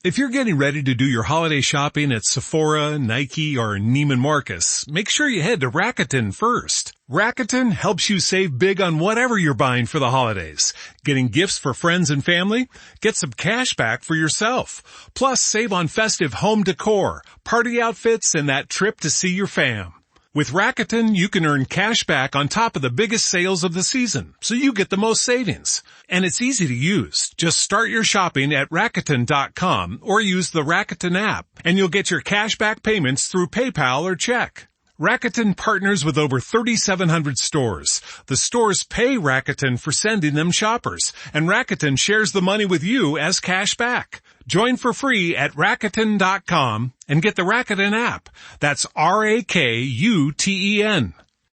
If you're getting ready to do your holiday shopping at Sephora, Nike, or Neiman Marcus, make sure you head to Rakuten first. Rakuten helps you save big on whatever you're buying for the holidays. Getting gifts for friends and family? Get some cash back for yourself. Plus, save on festive home decor, party outfits, and that trip to see your fam. With Rakuten, you can earn cash back on top of the biggest sales of the season, so you get the most savings. And it's easy to use. Just start your shopping at Rakuten.com or use the Rakuten app, and you'll get your cash back payments through PayPal or check. Rakuten partners with over 3,700 stores. The stores pay Rakuten for sending them shoppers, and Rakuten shares the money with you as cash back. Join for free at Rakuten.com and get the Rakuten app. That's Rakuten.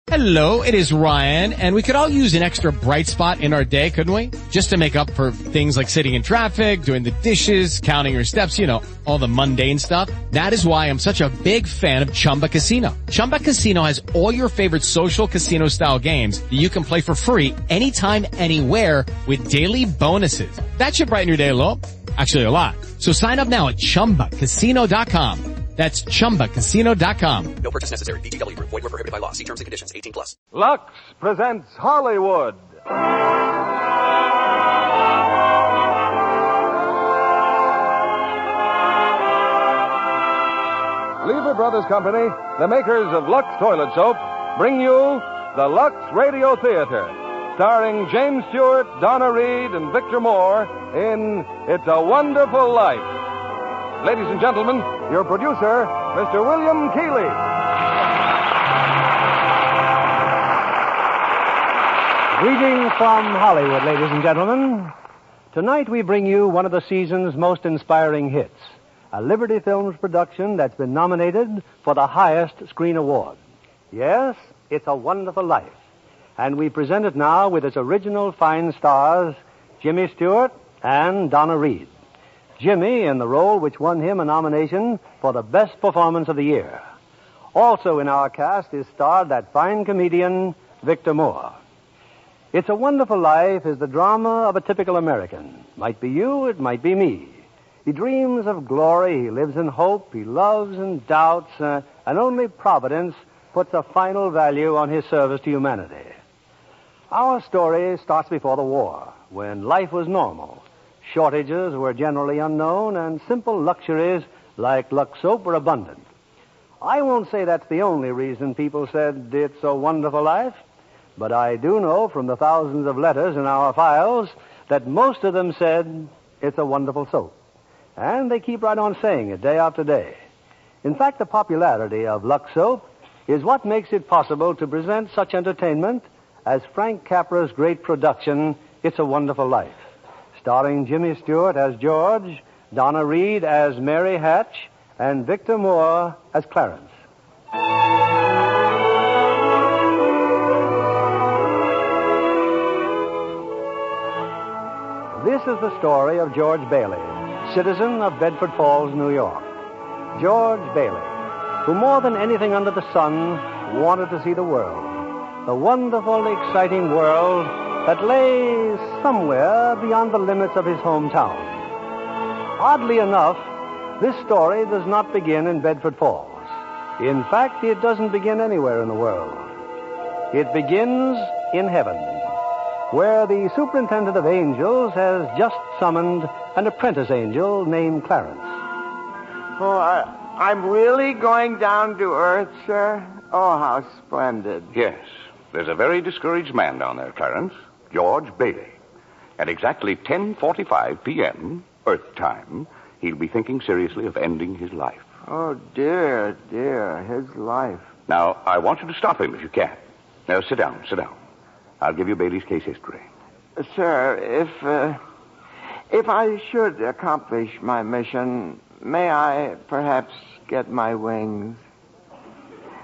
Hello, it is Ryan, and we could all use an extra bright spot in our day, couldn't we? Just to make up for things like sitting in traffic, doing the dishes, counting your steps, all the mundane stuff. That is why I'm such a big fan of Chumba Casino. Chumba Casino has all your favorite social casino-style games that you can play for free anytime, anywhere with daily bonuses. That should brighten your day a little. Actually, a lot. So sign up now at ChumbaCasino.com. That's ChumbaCasino.com. No purchase necessary. VGW Group. Void where prohibited by law. See terms and conditions. 18+. Lux presents Hollywood. Lever Brothers Company, the makers of Lux Toilet Soap, bring you the Lux Radio Theater, starring James Stewart, Donna Reed, and Victor Moore in It's a Wonderful Life. Ladies and gentlemen, your producer, Mr. William Keighley. Greetings from Hollywood, ladies and gentlemen. Tonight we bring you one of the season's most inspiring hits, a Liberty Films production that's been nominated for the highest screen award. Yes, It's a Wonderful Life. And we present it now with its original fine stars, Jimmy Stewart and Donna Reed. Jimmy in the role which won him a nomination for the best performance of the year. Also in our cast is starred that fine comedian, Victor Moore. It's a Wonderful Life is the drama of a typical American. Might be you, it might be me. He dreams of glory, he lives in hope, he loves and doubts, and only Providence puts a final value on his service to humanity. Our story starts before the war, when life was normal. Shortages were generally unknown, and simple luxuries like Lux soap were abundant. I won't say that's the only reason people said it's a wonderful life, but I do know from the thousands of letters in our files that most of them said it's a wonderful soap. And they keep right on saying it day after day. In fact, the popularity of Lux soap is what makes it possible to present such entertainment as Frank Capra's great production, It's a Wonderful Life, starring Jimmy Stewart as George, Donna Reed as Mary Hatch, and Victor Moore as Clarence. This is the story of George Bailey, citizen of Bedford Falls, New York. George Bailey, who more than anything under the sun wanted to see the world, the wonderful, exciting world that lay somewhere beyond the limits of his hometown. Oddly enough, this story does not begin in Bedford Falls. In fact, it doesn't begin anywhere in the world. It begins in heaven, where the superintendent of angels has just summoned an apprentice angel named Clarence. Oh, I'm really going down to earth, sir? Oh, how splendid. Yes. There's a very discouraged man down there, Clarence. George Bailey. At exactly 10:45 p.m., Earth time, he'll be thinking seriously of ending his life. Oh, dear, his life. Now, I want you to stop him if you can. Now, sit down. I'll give you Bailey's case history. Sir, if I should accomplish my mission, may I perhaps get my wings?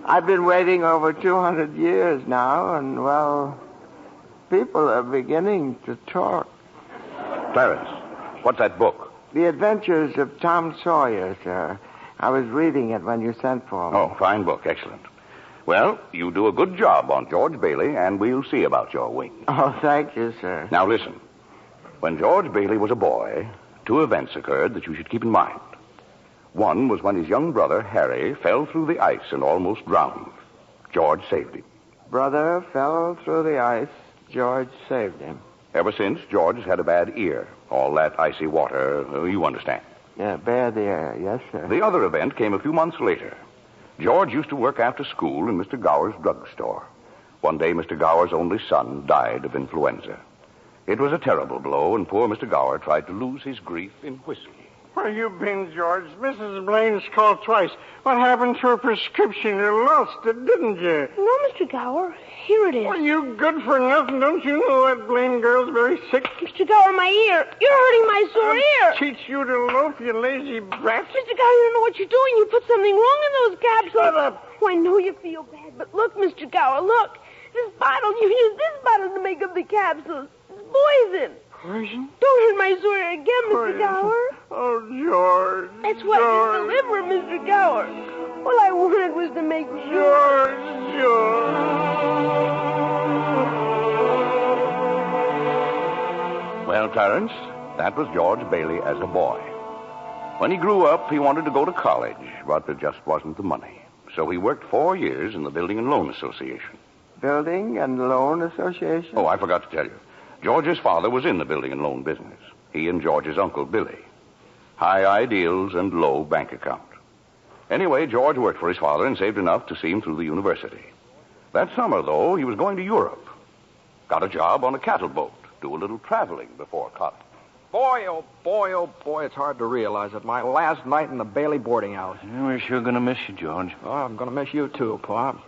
I've been waiting over 200 years now, and, well, people are beginning to talk. Clarence, what's that book? The Adventures of Tom Sawyer, sir. I was reading it when you sent for me. Oh, fine book. Excellent. Well, you do a good job on George Bailey, and we'll see about your wings. Oh, thank you, sir. Now, listen. When George Bailey was a boy, 2 events occurred that you should keep in mind. One was when his young brother, Harry, fell through the ice and almost drowned. George saved him. Brother fell through the ice. George saved him. Ever since, George has had a bad ear. All that icy water, you understand. Yeah, bad ear. Yes, sir. The other event came a few months later. George used to work after school in Mr. Gower's drugstore. One day, Mr. Gower's only son died of influenza. It was a terrible blow, and poor Mr. Gower tried to lose his grief in whiskey. Where you been, George? Mrs. Blaine's called twice. What happened to her prescription? You lost it, didn't you? No, Mr. Gower. Here it is. Well, you good for nothing. Don't you know that Blaine girl's very sick? Mr. Gower, my ear. You're hurting my sore ear. Teach you to loaf, you lazy brat. Mr. Gower, you don't know what you're doing. You put something wrong in those capsules. Shut up. Oh, I know you feel bad, but look, Mr. Gower, look. This bottle, you use this bottle to make up the capsules. It's poison. Poison? Don't hurt my sore ear again, Mr. Gower. Oh, George. That's why you deliver, Mr. Gower. All I wanted was to make sure. George. Well, Clarence, that was George Bailey as a boy. When he grew up, he wanted to go to college, but there just wasn't the money. So he worked 4 years in the Building and Loan Association. Building and Loan Association? Oh, I forgot to tell you. George's father was in the building and loan business. He and George's uncle, Billy. High ideals and low bank account. Anyway, George worked for his father and saved enough to see him through the university. That summer, though, he was going to Europe. Got a job on a cattle boat. Do a little traveling before college. Boy, oh boy, it's hard to realize it. My last night in the Bailey boarding house. Yeah, we're sure going to miss you, George. Oh, I'm going to miss you, too, Pop.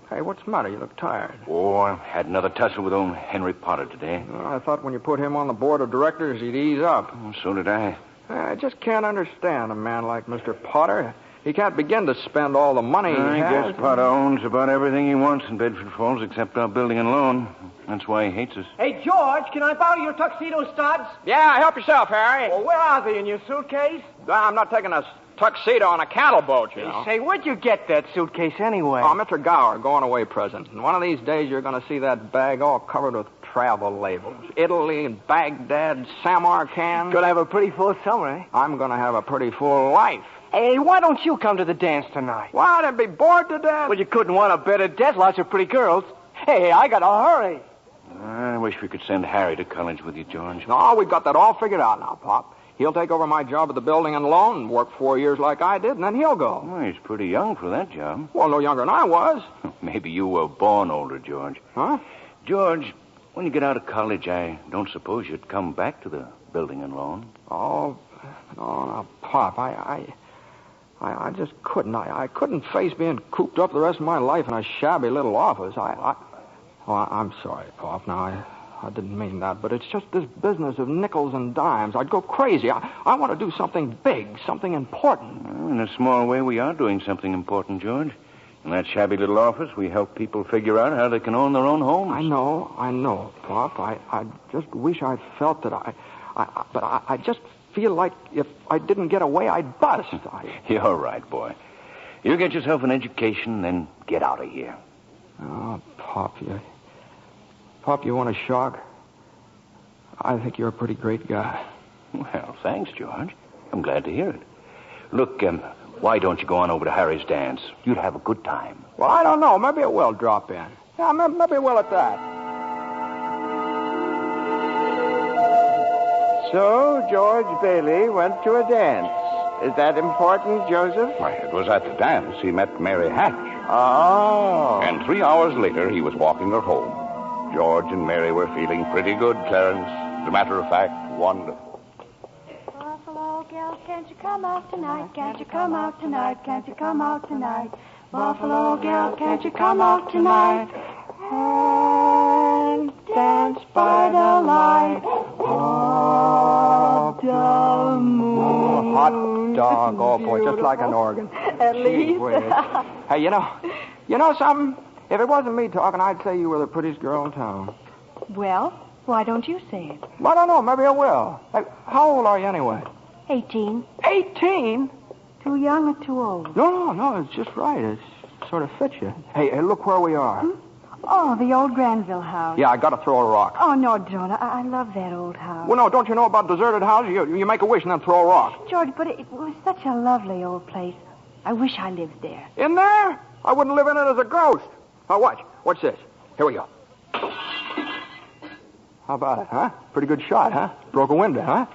Hey, what's the matter? You look tired. Oh, I had another tussle with old Henry Potter today. Well, I thought when you put him on the board of directors, he'd ease up. Oh, so did I. I just can't understand a man like Mr. Potter. He can't begin to spend all the money he I has. guess Potter owns about everything he wants in Bedford Falls except our building and loan. That's why he hates us. Hey, George, can I borrow your tuxedo studs? Yeah, help yourself, Harry. Well, where are they, in your suitcase? I'm not taking a tuxedo on a cattle boat, you know. Say, where'd you get that suitcase anyway? Oh, Mr. Gower, going away present. And one of these days you're going to see that bag all covered with travel labels. Italy and Baghdad, Samarkand. Gonna have a pretty full summer, eh? I'm going to have a pretty full life. Hey, why don't you come to the dance tonight? Well, I'd be bored to death. Well, you couldn't want a better death. Lots of pretty girls. Hey, I gotta hurry. I wish we could send Harry to college with you, George. No, we've got that all figured out now, Pop. He'll take over my job at the building and loan and work 4 years like I did, and then he'll go. Well, he's pretty young for that job. Well, no younger than I was. Maybe you were born older, George. Huh? George, when you get out of college, I don't suppose you'd come back to the building and loan. Oh, no, Pop, I just couldn't. I couldn't face being cooped up the rest of my life in a shabby little office. I'm sorry, Pop. Now, I didn't mean that, but it's just this business of nickels and dimes. I'd go crazy. I want to do something big, something important. Well, in a small way, we are doing something important, George. In that shabby little office, we help people figure out how they can own their own homes. I know, Pop. I just wish I'd felt that but I just feel like if I didn't get away, I'd bust. You're right, boy. You get yourself an education, then get out of here. Oh, Pop, you want a shock? I think you're a pretty great guy. Well, thanks, George. I'm glad to hear it. Look, why don't you go on over to Harry's dance? You'd have a good time. Well, I don't know. Maybe it will drop in. Yeah, maybe it will at that. So, George Bailey went to a dance. Is that important, Joseph? Why, it was at the dance he met Mary Hatch. Oh. And 3 hours later, he was walking her home. George and Mary were feeling pretty good, Clarence. As a matter of fact, wonderful. Buffalo girl, can't you come out tonight? Can't you come out tonight? Can't you come out tonight? Buffalo girl, can't you come out tonight? And dance by the light of the moon. Hot dog. Oh, boy, just like an organ. At least. Hey, you know something? If it wasn't me talking, I'd say you were the prettiest girl in town. Well, why don't you say it? Well, I don't know. Maybe I will. Hey, how old are you anyway? 18. 18? Too young or too old? No, it's just right. It sort of fits you. Hey, look where we are. Oh, the old Granville house. Yeah, I got to throw a rock. Oh, no, don't. I love that old house. Well, no, don't you know about deserted houses? You make a wish and then throw a rock. George, but it was such a lovely old place. I wish I lived there. In there? I wouldn't live in it as a ghost. Now, watch. What's this? Here we go. How about it, huh? Pretty good shot, huh? Broke a window, huh?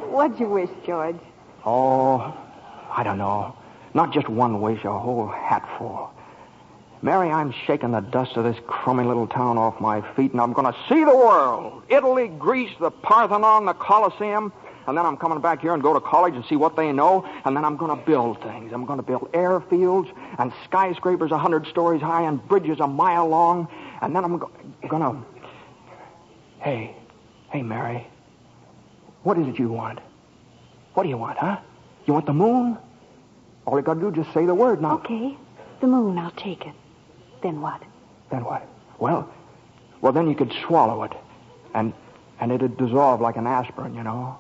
What'd you wish, George? Oh, I don't know. Not just one wish, a whole hatful. Mary, I'm shaking the dust of this crummy little town off my feet, and I'm going to see the world. Italy, Greece, the Parthenon, the Colosseum. And then I'm coming back here and go to college and see what they know. And then I'm going to build things. I'm going to build airfields and skyscrapers 100 stories high and bridges a mile long. And then I'm going to... Hey, Mary. What is it you want? What do you want, huh? You want the moon? All you got to do is just say the word now. Okay, the moon, I'll take it. Then what? Then what? Well, then you could swallow it. And it'd dissolve like an aspirin, you know.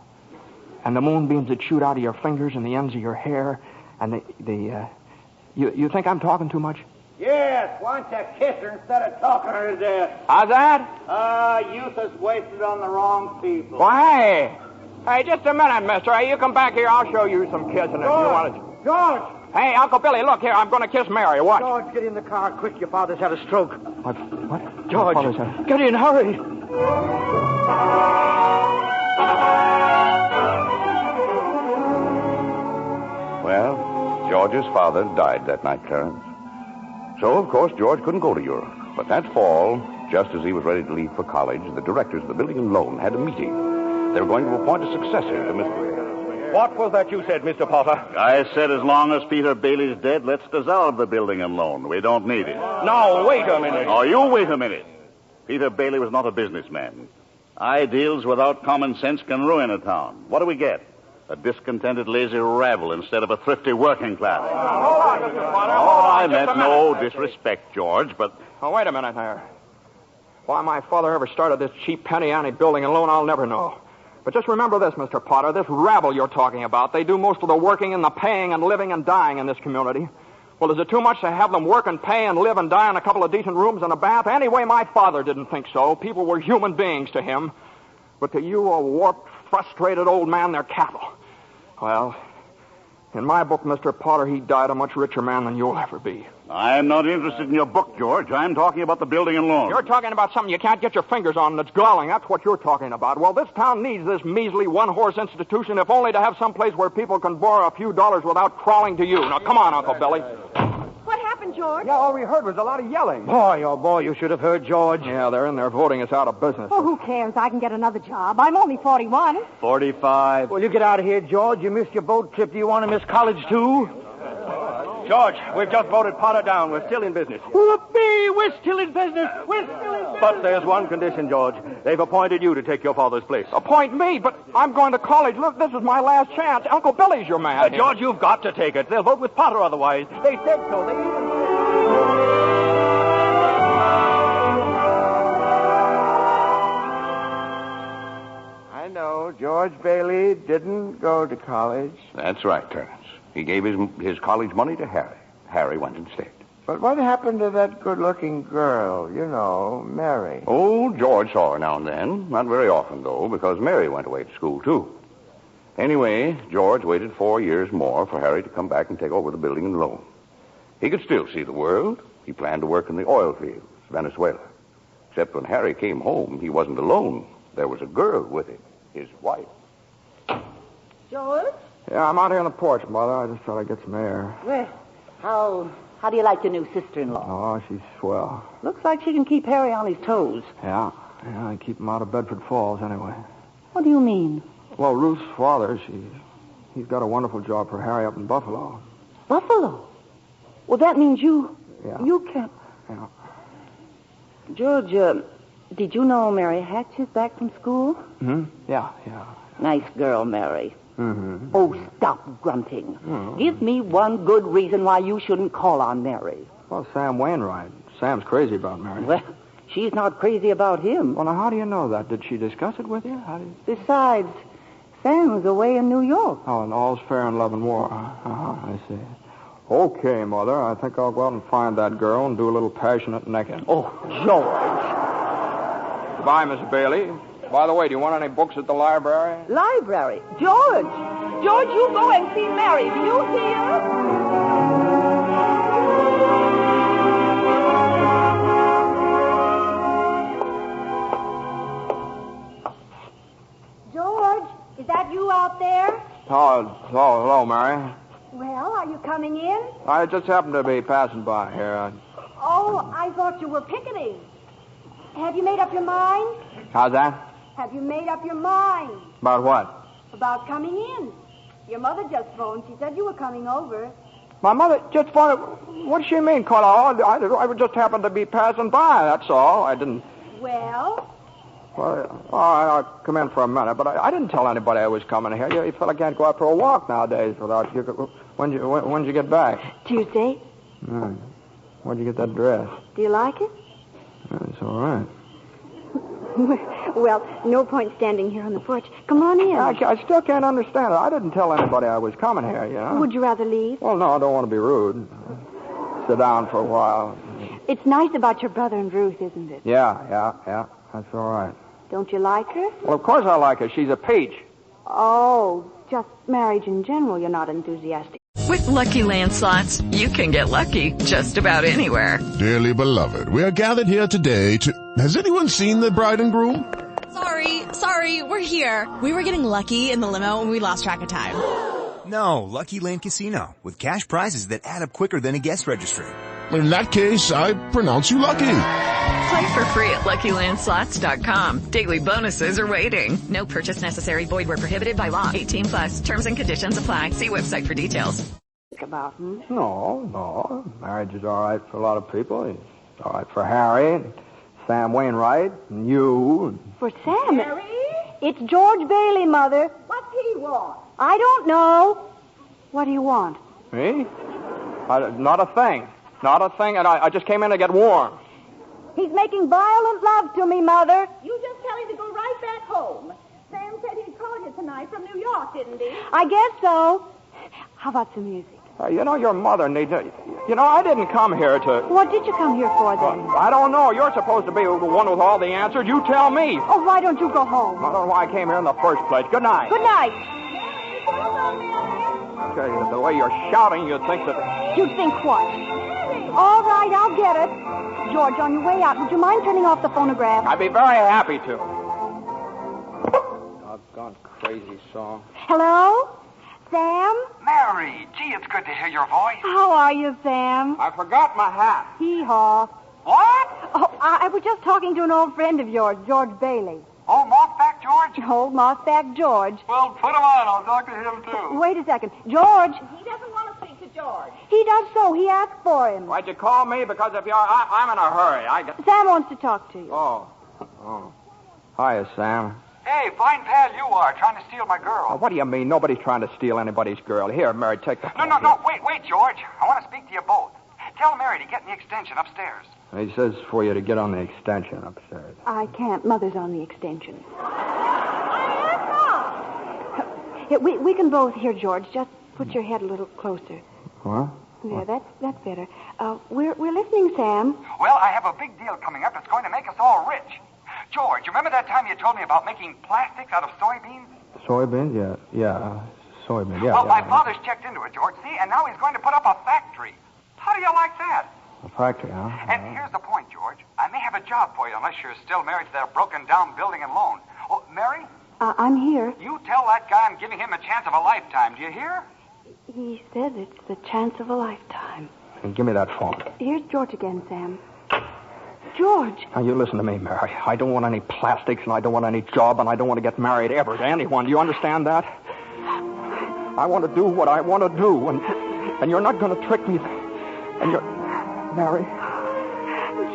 And the moonbeams would shoot out of your fingers and the ends of your hair. And you think I'm talking too much? Yes, why don't you kiss her instead of talking her to death? How's that? Youth is wasted on the wrong people. Why, hey, just a minute, mister. Hey, you come back here. I'll show you some kissing if you want to. George! Hey, Uncle Billy, look here. I'm going to kiss Mary. Watch. George, get in the car quick. Your father's had a stroke. What? George, get in, hurry. Well, George's father died that night, Clarence. So, of course, George couldn't go to Europe. But that fall, just as he was ready to leave for college, the directors of the building and loan had a meeting. They were going to appoint a successor to Mr. What was that you said, Mr. Potter? I said as long as Peter Bailey's dead, let's dissolve the building and loan. We don't need it. Now, wait a minute. Oh, you wait a minute. Peter Bailey was not a businessman. Ideals without common sense can ruin a town. What do we get? A discontented, lazy rabble instead of a thrifty working class. Hold on, Mr. Potter. I meant no disrespect, George, but... Oh, wait a minute there. Why my father ever started this cheap penny-ante building and loan, I'll never know. But just remember this, Mr. Potter, this rabble you're talking about, they do most of the working and the paying and living and dying in this community. Well, is it too much to have them work and pay and live and die in a couple of decent rooms and a bath? Anyway, my father didn't think so. People were human beings to him. But to you, a warped, frustrated old man, they're cattle. Well, in my book, Mr. Potter, he died a much richer man than you'll ever be. I'm not interested in your book, George. I'm talking about the building and loan. You're talking about something you can't get your fingers on that's galling. That's what you're talking about. Well, this town needs this measly one-horse institution, if only to have some place where people can borrow a few dollars without crawling to you. Now, come on, Uncle Billy. What happened, George? Yeah, all we heard was a lot of yelling. Boy, oh boy, you should have heard George. Yeah, they're in there voting us out of business. Oh, who cares? I can get another job. I'm only 41. 45. Well, you get out of here, George. You missed your boat trip. Do you want to miss college, too? George, we've just voted Potter down. We're still in business. Whoopee! We're still in business. We're still in business. But there's one condition, George. They've appointed you to take your father's place. Appoint me, but I'm going to college. Look, this is my last chance. Uncle Billy's your man. George, you've got to take it. They'll vote with Potter otherwise. They said so. They even... I know. George Bailey didn't go to college. That's right, Clarence. He gave his college money to Harry. Harry went instead. But what happened to that good-looking girl, you know, Mary? Oh, George saw her now and then. Not very often, though, because Mary went away to school, too. Anyway, George waited 4 years more for Harry to come back and take over the building and loan. He could still see the world. He planned to work in the oil fields, Venezuela. Except when Harry came home, he wasn't alone. There was a girl with him, his wife. George? Yeah, I'm out here on the porch, Mother. I just thought I'd get some air. Well, how do you like your new sister-in-law? Oh, she's swell. Looks like she can keep Harry on his toes. Yeah, I keep him out of Bedford Falls anyway. What do you mean? Well, Ruth's father, he's got a wonderful job for Harry up in Buffalo. Buffalo? Well, that means you can't... Yeah. George, did you know Mary Hatch is back from school? Hmm? Yeah. Nice girl, Mary. Mm-hmm. Oh, stop grunting. Give me one good reason why you shouldn't call on Mary. Well, Sam Wainwright. Sam's crazy about Mary. Well, she's not crazy about him. Well, now, how do you know that? Did she discuss it with you? Besides, Sam's away in New York. Oh, and all's fair in love and war. I see. Okay, Mother. I think I'll go out and find that girl and do a little passionate necking. Oh, George. Goodbye, Miss Bailey. By the way, do you want any books at the library? Library? George! George, you go and see Mary. Do you hear? George, is that you out there? Hello, Mary. Well, are you coming in? I just happened to be passing by here. Oh, I thought you were picketing. Have you made up your mind? How's that? Have you made up your mind About what? about coming in? Your mother just phoned. She said you were coming over. My mother just phoned. What does she mean, Carla? I just happened to be passing by, that's all. I didn't... Well, I'll come in for a minute, but I didn't tell anybody I was coming here. You fella can't go out for a walk nowadays without you. When'd you get back? Tuesday. Where'd you get that dress? Do you like it? It's all right. Well, no point standing here on the porch. Come on in. I still can't understand it. I didn't tell anybody I was coming here, you know. Would you rather leave? Well, no, I don't want to be rude. Sit down for a while. It's nice about your brother and Ruth, isn't it? Yeah. That's all right. Don't you like her? Well, of course I like her. She's a peach. Oh, just marriage in general, you're not enthusiastic. With Lucky Land Slots, you can get lucky just about anywhere. Dearly beloved, we are gathered here today to... Has anyone seen the bride and groom? Sorry, we're here. We were getting lucky in the limo and we lost track of time. No, Lucky Land Casino, with cash prizes that add up quicker than a guest registry. In that case, I pronounce you lucky. Play for free at LuckyLandSlots.com. Daily bonuses are waiting. No purchase necessary. Void where prohibited by law. 18+. Terms and conditions apply. See website for details. About him? No. Marriage is all right for a lot of people. It's all right for Harry, and Sam Wainwright, and you. For Sam? Mary? It's George Bailey, Mother. What's he want? I don't know. What do you want? Me? Not a thing. Not a thing, and I just came in to get warm. He's making violent love to me, Mother. You just tell him to go right back home. Sam said he'd call you tonight from New York, didn't he? I guess so. How about some music? Your mother needs it. I didn't come here to... What did you come here for, then? I don't know. You're supposed to be the one with all the answers. You tell me. Oh, why don't you go home? I don't know why I came here in the first place. Good night. Good night. Okay, the way you're shouting, you'd think that... You'd think what? All right, I'll get it. George, on your way out, would you mind turning off the phonograph? I'd be very happy to. Doggone crazy song. Hello? Sam? Mary, gee, it's good to hear your voice. How are you, Sam? I forgot my hat. Hee-haw. What? Oh, I was just talking to an old friend of yours, George Bailey. Oh, Mossback George? Old Mossback George. Well, put him on. I'll talk to him, too. Wait a second. George. He doesn't want to speak to George. He does so. He asked for him. Why'd you call me? Because if I'm in a hurry. Sam wants to talk to you. Oh. Hiya, Sam. Hey, fine pal you are, trying to steal my girl. What do you mean? Nobody's trying to steal anybody's girl. Here, Mary, take the phone. No, wait, George. I want to speak to you both. Tell Mary to get in the extension upstairs. He says for you to get on the extension upstairs. I can't. Mother's on the extension. We can both hear, George. Just put your head a little closer. What? Yeah, that's better. We're listening, Sam. Well, I have a big deal coming up that's going to make us all rich. George, you remember that time you told me about making plastics out of soybeans? Soybeans? Yeah. Soybeans, yeah. Well, my father's checked into it, George, see? And now he's going to put up a factory. How do you like that? A factory, huh? And here's the point, George. I may have a job for you unless you're still married to that broken-down building and loan. Oh, Mary? I'm here. You tell that guy I'm giving him a chance of a lifetime. Do you hear? He says it's the chance of a lifetime. Give me that phone. Here's George again, Sam. George. Now, you listen to me, Mary. I don't want any plastics, and I don't want any job, and I don't want to get married ever to anyone. Do you understand that? I want to do what I want to do, and you're not going to trick me. And you're... Mary.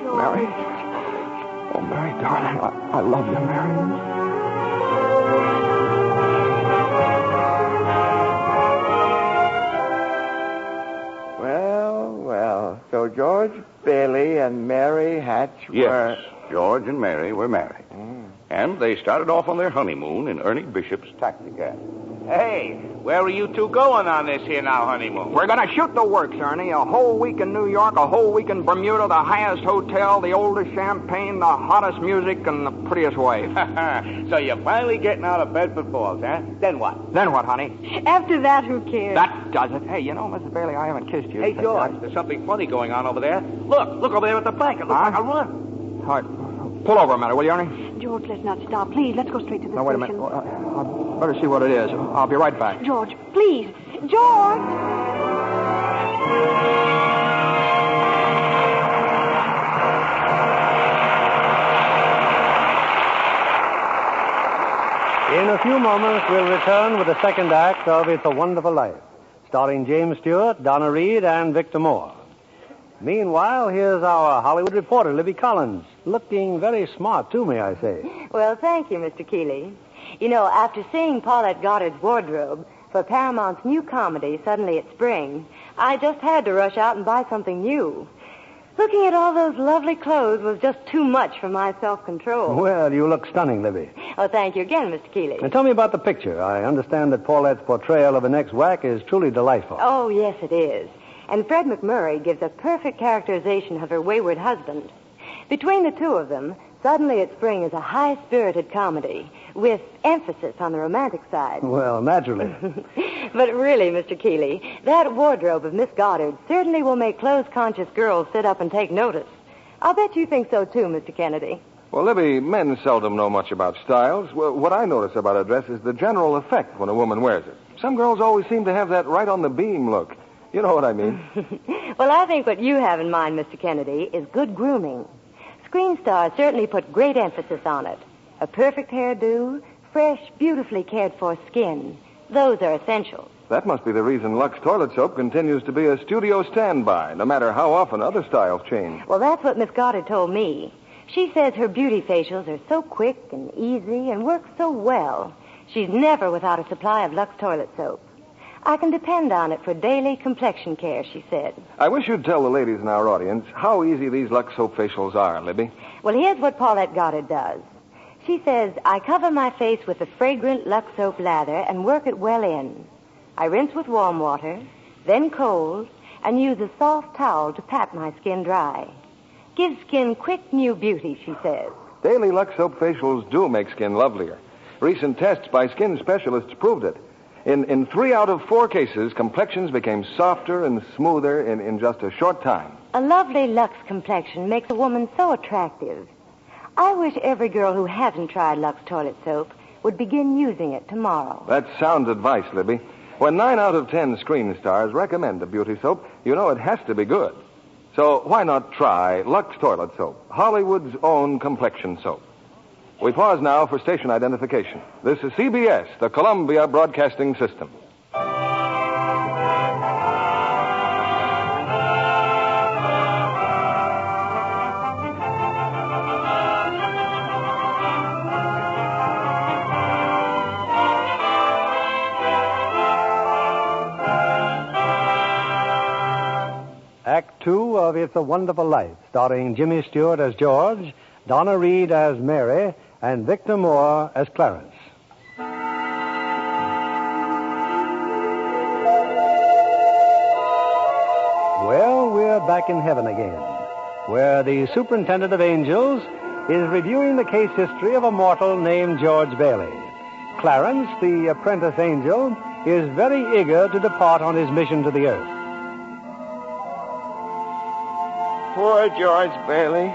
George. Mary. Oh, Mary, darling, I love you, Mary. Well. So George Bailey and Mary Hatch were... Yes, George and Mary were married. And they started off on their honeymoon in Ernie Bishop's taxicab. Hey, where are you two going on this here now honeymoon? We're going to shoot the works, Ernie. A whole week in New York, a whole week in Bermuda, the highest hotel, the oldest champagne, the hottest music, and the prettiest wife. So you're finally getting out of Bedford Falls, huh? Then what? Then what, honey? After that, who cares? That does it. Hey, you know, Mrs. Bailey, I haven't kissed you. Hey, George, there's something funny going on over there. Look over there at the bank. It looks like a run. All right. Pull over a minute, will you, Ernie? George, let's not stop. Please, let's go straight to the No, wait a station. minute. I'd better see what it is. I'll be right back. George, please. George! In a few moments, we'll return with the second act of It's a Wonderful Life, starring James Stewart, Donna Reed, and Victor Moore. Meanwhile, here's our Hollywood reporter, Libby Collins, looking very smart, too, may I say. Well, thank you, Mr. Keeley. You know, after seeing Paulette Goddard's wardrobe for Paramount's new comedy, Suddenly It's Spring, I just had to rush out and buy something new. Looking at all those lovely clothes was just too much for my self-control. Well, you look stunning, Libby. Oh, thank you again, Mr. Keeley. And tell me about the picture. I understand that Paulette's portrayal of an ex-whack is truly delightful. Oh, yes, it is. And Fred McMurray gives a perfect characterization of her wayward husband. Between the two of them, Suddenly It's Spring is a high-spirited comedy with emphasis on the romantic side. Well, naturally. But really, Mr. Keeley, that wardrobe of Miss Goddard certainly will make clothes-conscious girls sit up and take notice. I'll bet you think so, too, Mr. Kennedy. Well, Libby, men seldom know much about styles. Well, what I notice about a dress is the general effect when a woman wears it. Some girls always seem to have that right-on-the-beam look. You know what I mean. Well, I think what you have in mind, Mr. Kennedy, is good grooming. Screen stars certainly put great emphasis on it. A perfect hairdo, fresh, beautifully cared-for skin. Those are essentials. That must be the reason Lux Toilet Soap continues to be a studio standby, no matter how often other styles change. Well, that's what Miss Goddard told me. She says her beauty facials are so quick and easy and work so well. She's never without a supply of Lux Toilet Soap. I can depend on it for daily complexion care, she said. I wish you'd tell the ladies in our audience how easy these Lux Soap facials are, Libby. Well, here's what Paulette Goddard does. She says, I cover my face with the fragrant Lux Soap lather and work it well in. I rinse with warm water, then cold, and use a soft towel to pat my skin dry. Gives skin quick new beauty, she says. Daily Lux Soap facials do make skin lovelier. Recent tests by skin specialists proved it. In 3 out of 4 cases, complexions became softer and smoother in just a short time. A lovely Lux complexion makes a woman so attractive. I wish every girl who hasn't tried Lux Toilet Soap would begin using it tomorrow. That's sound advice, Libby. When 9 out of 10 screen stars recommend a beauty soap, you know it has to be good. So why not try Lux Toilet Soap, Hollywood's own complexion soap? We pause now for station identification. This is CBS, the Columbia Broadcasting System. Act 2 of It's a Wonderful Life, starring Jimmy Stewart as George, Donna Reed as Mary, and Victor Moore as Clarence. Well, we're back in heaven again, where the superintendent of angels is reviewing the case history of a mortal named George Bailey. Clarence, the apprentice angel, is very eager to depart on his mission to the earth. Poor George Bailey.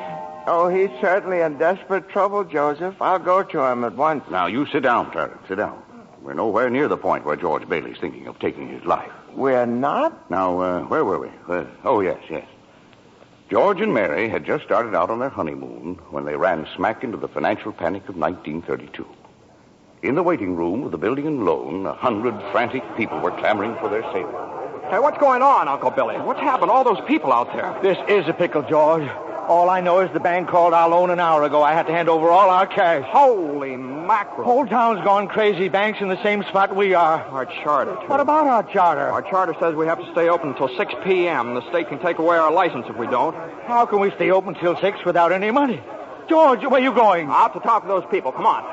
Oh, he's certainly in desperate trouble, Joseph. I'll go to him at once. Now, you sit down, Clarence. Sit down. We're nowhere near the point where George Bailey's thinking of taking his life. We're not? Now, where were we? Yes. George and Mary had just started out on their honeymoon when they ran smack into the financial panic of 1932. In the waiting room of the building and loan, 100 frantic people were clamoring for their savior. Hey, what's going on, Uncle Billy? What's happened to all those people out there? This is a pickle, George. All I know is the bank called our loan an hour ago. I had to hand over all our cash. Holy mackerel. Whole town's gone crazy. Bank's in the same spot we are. Our charter, too. What about our charter? Our charter says we have to stay open until 6 p.m. The state can take away our license if we don't. How can we stay open till 6 without any money? George, where are you going? Out to talk to those people. Come on.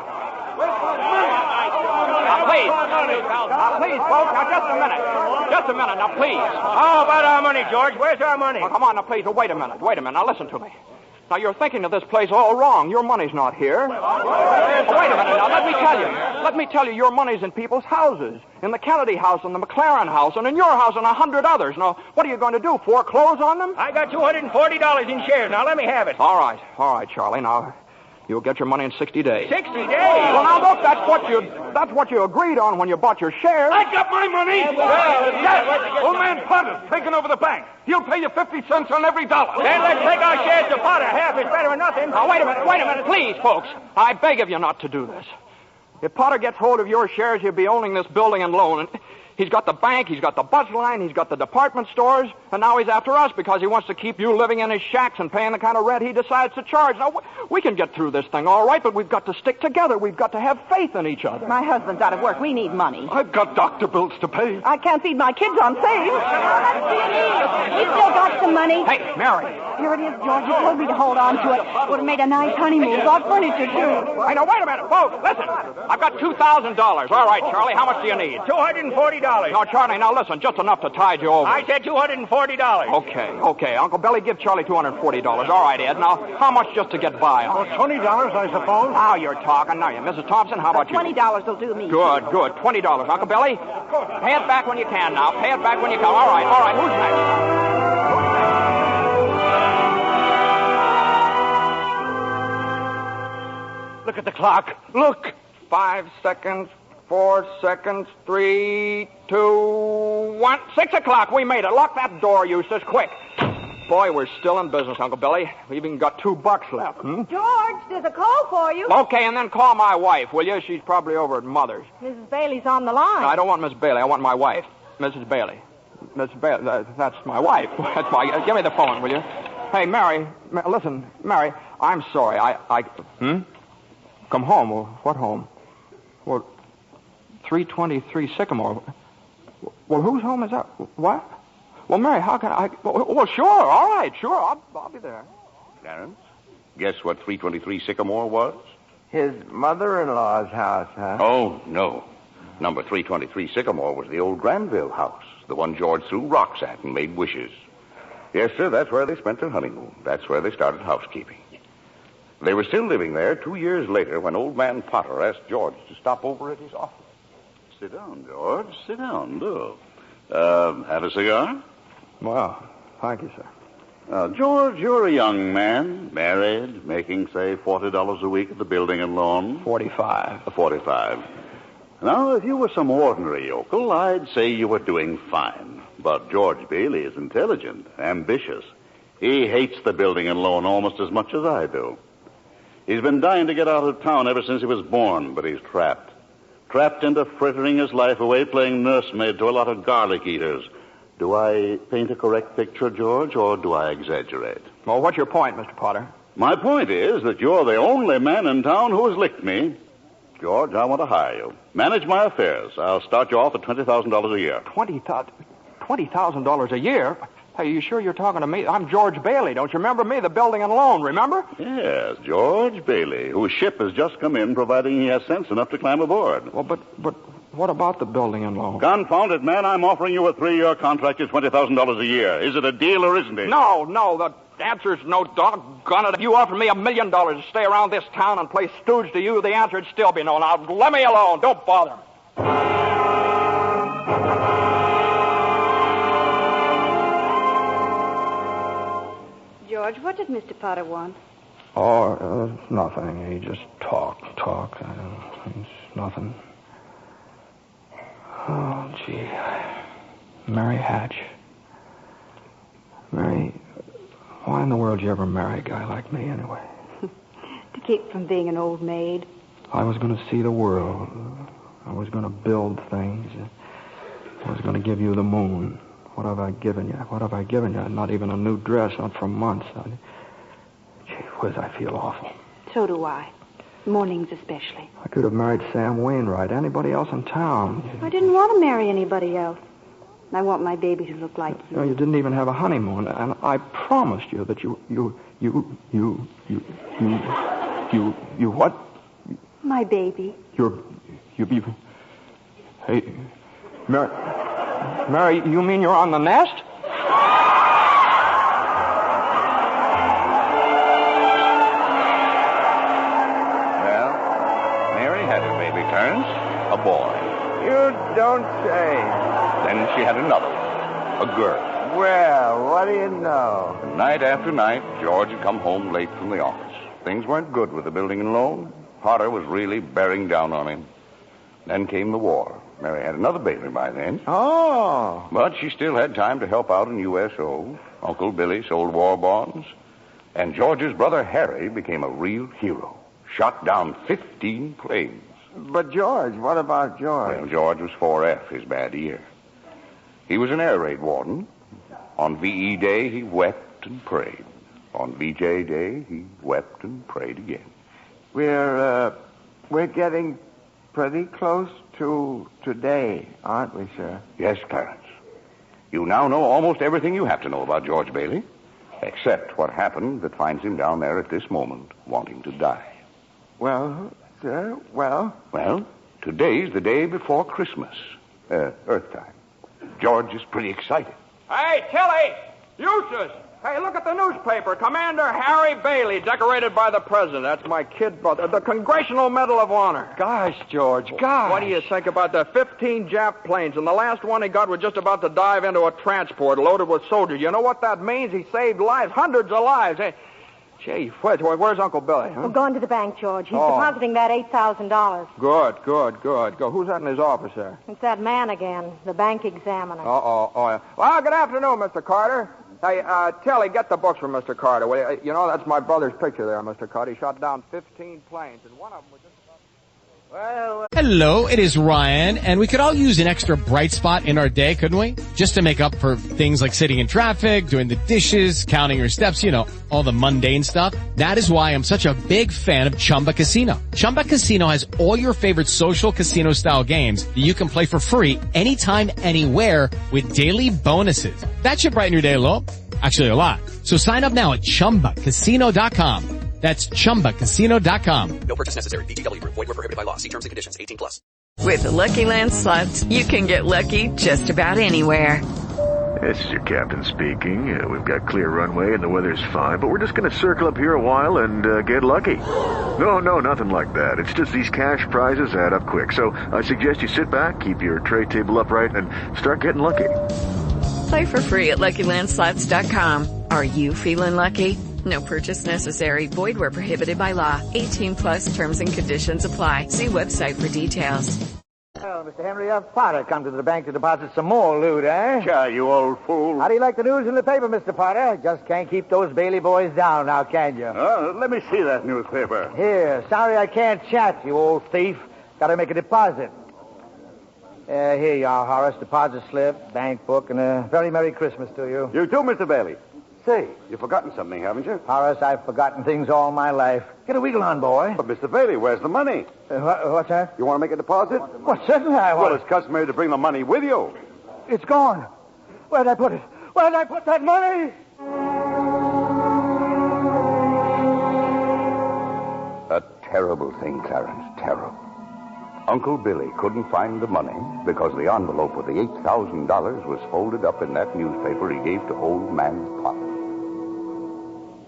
please. Now, please, folks. Now, just a minute. Just a minute. Now, please. How about our money, George? Where's our money? Well, come on, now, please. Well, wait a minute. Now, listen to me. Now, you're thinking of this place all wrong. Your money's not here. Wait a minute now. Let me tell you, your money's in people's houses. In the Kennedy house, and the McLaren house, and in your house, and 100 others. Now, what are you going to do, foreclose on them? I got $240 in shares. Now, let me have it. All right, Charlie. Now, you'll get your money in 60 days. 60 days? Well, now, look, that's what you agreed on when you bought your shares. I got my money. Yes. Old man Potter's taking over the bank. He'll pay you 50 cents on every dollar. Then let's take our shares to Potter. Half is better than nothing. Now, wait a minute. Please, folks. I beg of you not to do this. If Potter gets hold of your shares, he'll be owning this building and loan. And he's got the bank, he's got the bus line, he's got the department stores, and now he's after us because he wants to keep you living in his shacks and paying the kind of rent he decides to charge. Now, we can get through this thing all right, but we've got to stick together. We've got to have faith in each other. My husband's out of work. We need money. I've got doctor bills to pay. I can't feed my kids on saved. We still got some money. Hey, Mary. Here it is, George. You told me to hold on to it. Would have made a nice honeymoon. Bought furniture, too. Hey, now, wait a minute, folks. Listen. I've got $2,000. All right, Charlie, how much do you need? $240. No, Charlie, now listen, just enough to tide you over. I said $240. Okay. Uncle Billy, give Charlie $240. All right, Ed. Now, how much just to get by on? $20, I suppose. Now you're talking. Now, Mrs. Thompson, how about you? $20 will do me. Good. $20. Uncle Billy, pay it back when you can now. Pay it back when you can. All right. Who's next? Look at the clock. Look. 5 seconds, 4 seconds, 3, 2, 1. 6 o'clock. We made it. Lock that door, Eustace, quick. Boy, we're still in business, Uncle Billy. We've even got $2 left. George, there's a call for you. Okay, and then call my wife, will you? She's probably over at Mother's. Mrs. Bailey's on the line. No, I don't want Miss Bailey. I want my wife, Mrs. Bailey. Miss Bailey, that's my wife. That's my. Give me the phone, will you? Hey, Mary. Listen, Mary. I'm sorry. I. Come home. Well, what home? Well, 323 Sycamore. Well, whose home is that? What? Well, Mary, how can I... Well, sure, all right, sure, I'll be there. Clarence, guess what 323 Sycamore was? His mother-in-law's house, huh? Oh, no. Number 323 Sycamore was the old Granville house, the one George threw rocks at and made wishes. Yes, sir, that's where they spent their honeymoon. That's where they started housekeeping. They were still living there 2 years later when old man Potter asked George to stop over at his office. Sit down, George. Sit down, do. Have a cigar? Well, thank you, sir. George, you're a young man, married, making, say, $40 a week at the building and loan. 45. 45. Now, if you were some ordinary yokel, I'd say you were doing fine. But George Bailey is intelligent, ambitious. He hates the building and loan almost as much as I do. He's been dying to get out of town ever since he was born, but he's trapped. Trapped into frittering his life away playing nursemaid to a lot of garlic eaters. Do I paint a correct picture, George, or do I exaggerate? Well, what's your point, Mr. Potter? My point is that you're the only man in town who has licked me. George, I want to hire you. Manage my affairs. I'll start you off at $20,000 a year. $20,000 a year? Hey, you sure you're talking to me? I'm George Bailey. Don't you remember me? The building and loan, remember? Yes, George Bailey, whose ship has just come in, providing he has sense enough to climb aboard. Well, but what about the building and loan? Confound it, man. I'm offering you a 3-year contract at $20,000 a year. Is it a deal or isn't it? No. The answer's no, doggone it. If you offered me $1 million to stay around this town and play stooge to you, the answer'd still be no. Now, let me alone. Don't bother. George, what did Mr. Potter want? Oh, nothing. He just talk. It's nothing. Oh, gee. Mary Hatch. Mary, why in the world did you ever marry a guy like me anyway? To keep from being an old maid. I was going to see the world. I was going to build things. I was going to give you the moon. What have I given you? Not even a new dress, not for months. Gee whiz, I feel awful. So do I. Mornings especially. I could have married Sam Wainwright, anybody else in town. I didn't want to marry anybody else. I want my baby to look like you. No, you didn't even have a honeymoon, and I promised you that you what? My baby. You Hey, Mary, you mean you're on the nest? Well, Mary had her baby turns, a boy. You don't say. Then she had another one, a girl. Well, what do you know? Night after night, George had come home late from the office. Things weren't good with the building and loan. Potter was really bearing down on him. Then came the war. Mary had another baby by then. Oh. But she still had time to help out in USO. Uncle Billy sold war bonds. And George's brother Harry became a real hero. Shot down 15 planes. But George, what about George? Well, George was 4F his bad year. He was an air raid warden. On VE Day, he wept and prayed. On VJ Day, he wept and prayed again. We're getting pretty close to today, aren't we, sir? Yes, Clarence. You now know almost everything you have to know about George Bailey, except what happened that finds him down there at this moment, wanting to die. Well, sir, well? Well, today's the day before Christmas, Earth time. George is pretty excited. Hey, Tilly! Eustace! Hey, look at the newspaper. Commander Harry Bailey, decorated by the president. That's my kid brother. The Congressional Medal of Honor. Gosh, George, gosh. What do you think about the 15 Jap planes? And the last one he got was just about to dive into a transport loaded with soldiers. You know what that means? He saved lives, hundreds of lives. Hey, gee, where's Uncle Billy? Huh? We're going to the bank, George. He's Oh. depositing that $8,000. Good. Who's that in his office there? It's that man again, the bank examiner. Oh, yeah. Well, good afternoon, Mr. Carter. Hey, Tilly, get the books from Mr. Carter. Will you? You know, that's my brother's picture there, Mr. Carter. He shot down 15 planes, and one of them was just about... Well... Hello, it is Ryan, and we could all use an extra bright spot in our day, couldn't we? Just to make up for things like sitting in traffic, doing the dishes, counting your steps, you know, all the mundane stuff. That is why I'm such a big fan of Chumba Casino. Chumba Casino has all your favorite social casino-style games that you can play for free anytime, anywhere with daily bonuses. That should brighten your day a little. Actually, a lot. So sign up now at ChumbaCasino.com. That's ChumbaCasino.com. No purchase necessary. VGW Group. Void where prohibited by law. See terms and conditions. 18+. With the Lucky Land Slots, you can get lucky just about anywhere. This is your captain speaking. We've got clear runway and the weather's fine, but we're just going to circle up here a while and get lucky. No, nothing like that. It's just these cash prizes add up quick. So I suggest you sit back, keep your tray table upright, and start getting lucky. Play for free at LuckyLandSlots.com. Are you feeling lucky? No purchase necessary. Void where prohibited by law. 18+ terms and conditions apply. See website for details. Well, Mr. Henry F. Potter come to the bank to deposit some more loot, eh? Sure, you old fool. How do you like the news in the paper, Mr. Potter? Just can't keep those Bailey boys down now, can you? Let me see that newspaper. Here, sorry I can't chat, you old thief. Got to make a deposit. Here you are, Horace. Deposit slip, bank book, and a very Merry Christmas to you. You too, Mr. Bailey. Say, you've forgotten something, haven't you? Horace, I've forgotten things all my life. Get a wiggle on, boy. But, Mr. Bailey, where's the money? What's that? You want to make a deposit? Well, certainly I want. Well, it's customary to bring the money with you. It's gone. Where'd I put it? Where'd I put that money? A terrible thing, Clarence, terrible. Uncle Billy couldn't find the money because the envelope with the $8,000 was folded up in that newspaper he gave to old man Potter.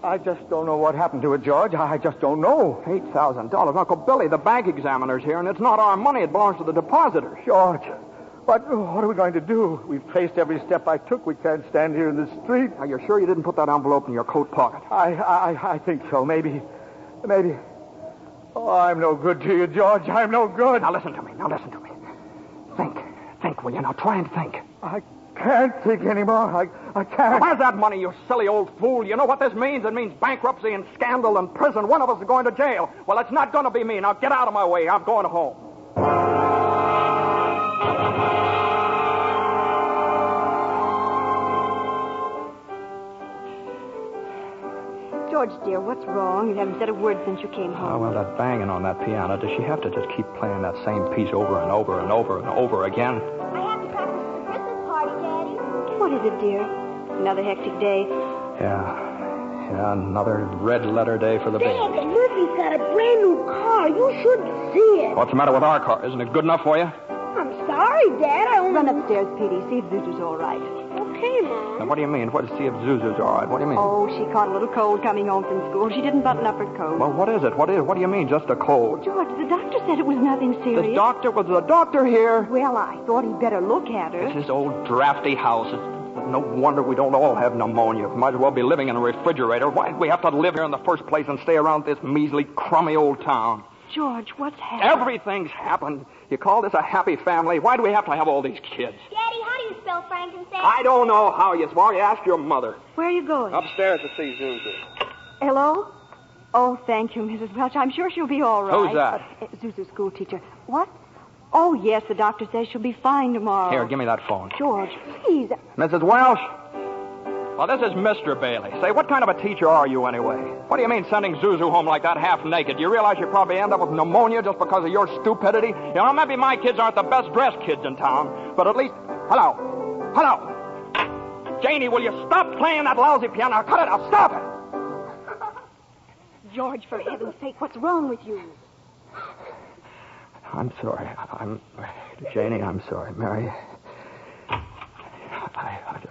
I just don't know what happened to it, George. I just don't know. $8,000. Uncle Billy, the bank examiner's here, and it's not our money. It belongs to the depositors. George, what are we going to do? We've traced every step I took. We can't stand here in the street. Are you sure you didn't put that envelope in your coat pocket? I think so. Maybe. Oh, I'm no good to you, George. I'm no good. Now listen to me. Think, will you? Now try and think. I can't think anymore. I can't. Where's that money, you silly old fool? You know what this means? It means bankruptcy and scandal and prison. One of us is going to jail. Well, it's not going to be me. Now get out of my way. I'm going home. George, dear, what's wrong? You haven't said a word since you came home. Oh, well, that banging on that piano. Does she have to just keep playing that same piece over and over and over and over again? I have to practice for the Christmas party, Daddy. What is it, dear? Another hectic day. Yeah, another red letter day for the baby. Dad, Murphy's got a brand new car. You should see it. What's the matter with our car? Isn't it good enough for you? I'm sorry, Dad. I only... Run upstairs, Petey. See if Zuzu's all right. Okay, Mom. Now, what do you mean? What, see if Zuzu's all right? What do you mean? Oh, she caught a little cold coming home from school. She didn't button up her coat. Well, what is it? What do you mean, just a cold? George, the doctor said it was nothing serious. Was the doctor here? Well, I thought he'd better look at her. It's his old drafty house. It's no wonder we don't all have pneumonia. Might as well be living in a refrigerator. Why'd we have to live here in the first place and stay around this measly, crummy old town? George, what's happened? Everything's happened. You call this a happy family? Why do we have to have all these kids? Daddy, how do you spell frankincense? I don't know how you spell. You ask your mother. Where are you going? Upstairs to see Zuzu. Hello? Oh, thank you, Mrs. Welch. I'm sure she'll be all right. Who's that? Zuzu's school teacher. What? Oh, yes, the doctor says she'll be fine tomorrow. Here, give me that phone. George, please. Mrs. Welsh? Well, this is Mr. Bailey. Say, what kind of a teacher are you anyway? What do you mean sending Zuzu home like that half naked? Do you realize you probably end up with pneumonia just because of your stupidity? You know, maybe my kids aren't the best dressed kids in town, but at least... Hello? Janie, will you stop playing that lousy piano? I'll cut it out. Stop it! George, for heaven's sake, what's wrong with you? I'm sorry. Janie, I'm sorry. Mary,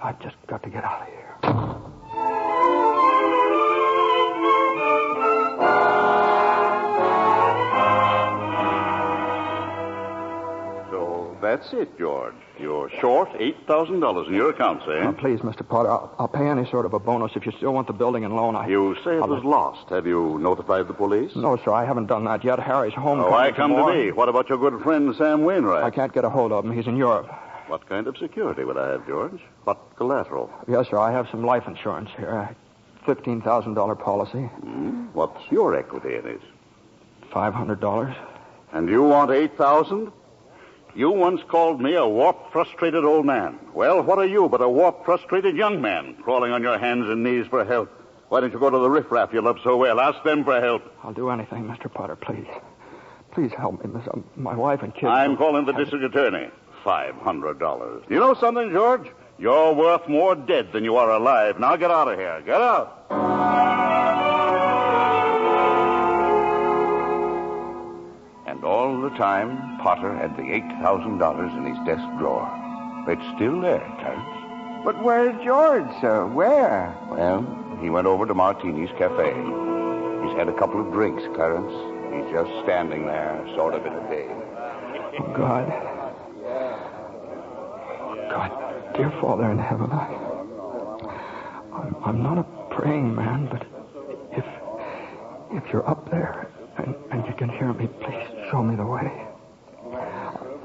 I've just got to get out of here. So that's it, George. You're short $8,000 in your accounts, eh? Now, please, Mr. Potter, I'll pay any sort of a bonus if you still want the building and loan. You say it was lost. Have you notified the police? No, sir, I haven't done that yet. Harry's home. Oh, I come to me. What about your good friend, Sam Wainwright? I can't get a hold of him. He's in Europe. What kind of security would I have, George? What collateral? Yes, sir, I have some life insurance here. $15,000 policy. What's your equity in it? $500. And you want $8,000? You once called me a warped, frustrated old man. Well, what are you but a warped, frustrated young man crawling on your hands and knees for help? Why don't you go to the riffraff you love so well? Ask them for help. I'll do anything, Mr. Potter, please. Please help me, Miss. My wife and kids... I'm calling the district attorney. $500. You know something, George? You're worth more dead than you are alive. Now get out of here. Get out. And all the time, Potter had the $8,000 in his desk drawer. It's still there, Clarence. But where's George, sir? Where? Well, he went over to Martini's Cafe. He's had a couple of drinks, Clarence. He's just standing there, sort of in a daze. Oh, God. God, dear Father in heaven, I'm not a praying man, but if you're up there and you can hear me, please show me the way.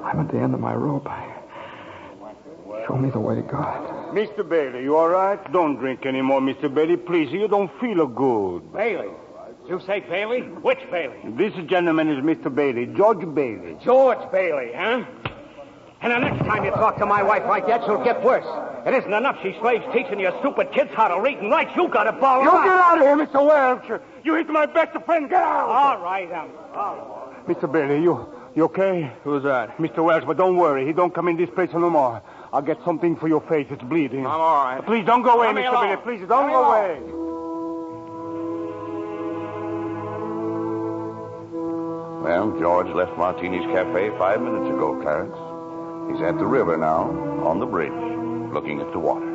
I'm at the end of my rope. Show me the way, God. Mr. Bailey, you all right? Don't drink anymore, Mr. Bailey. Please, you don't feel good. Bailey? You say Bailey? Which Bailey? This gentleman is Mr. Bailey, George Bailey. George Bailey, huh? And the next time you talk to my wife like that, she'll get worse. It isn't enough she slaves teaching you stupid kids how to read and write. You got to ball her You up. get out of here, Mr. Welch. You hit my best friend. Get out. All right, Mr. Bailey, you okay? Who's that? Mr. Welch, but don't worry. He don't come in this place no more. I'll get something for your face. It's bleeding. I'm all right. Please don't go away, Let me Mr. alone. Bailey. Please don't go away. Well, George left Martini's Cafe 5 minutes ago, Clarence. He's at the river now, on the bridge, looking at the water.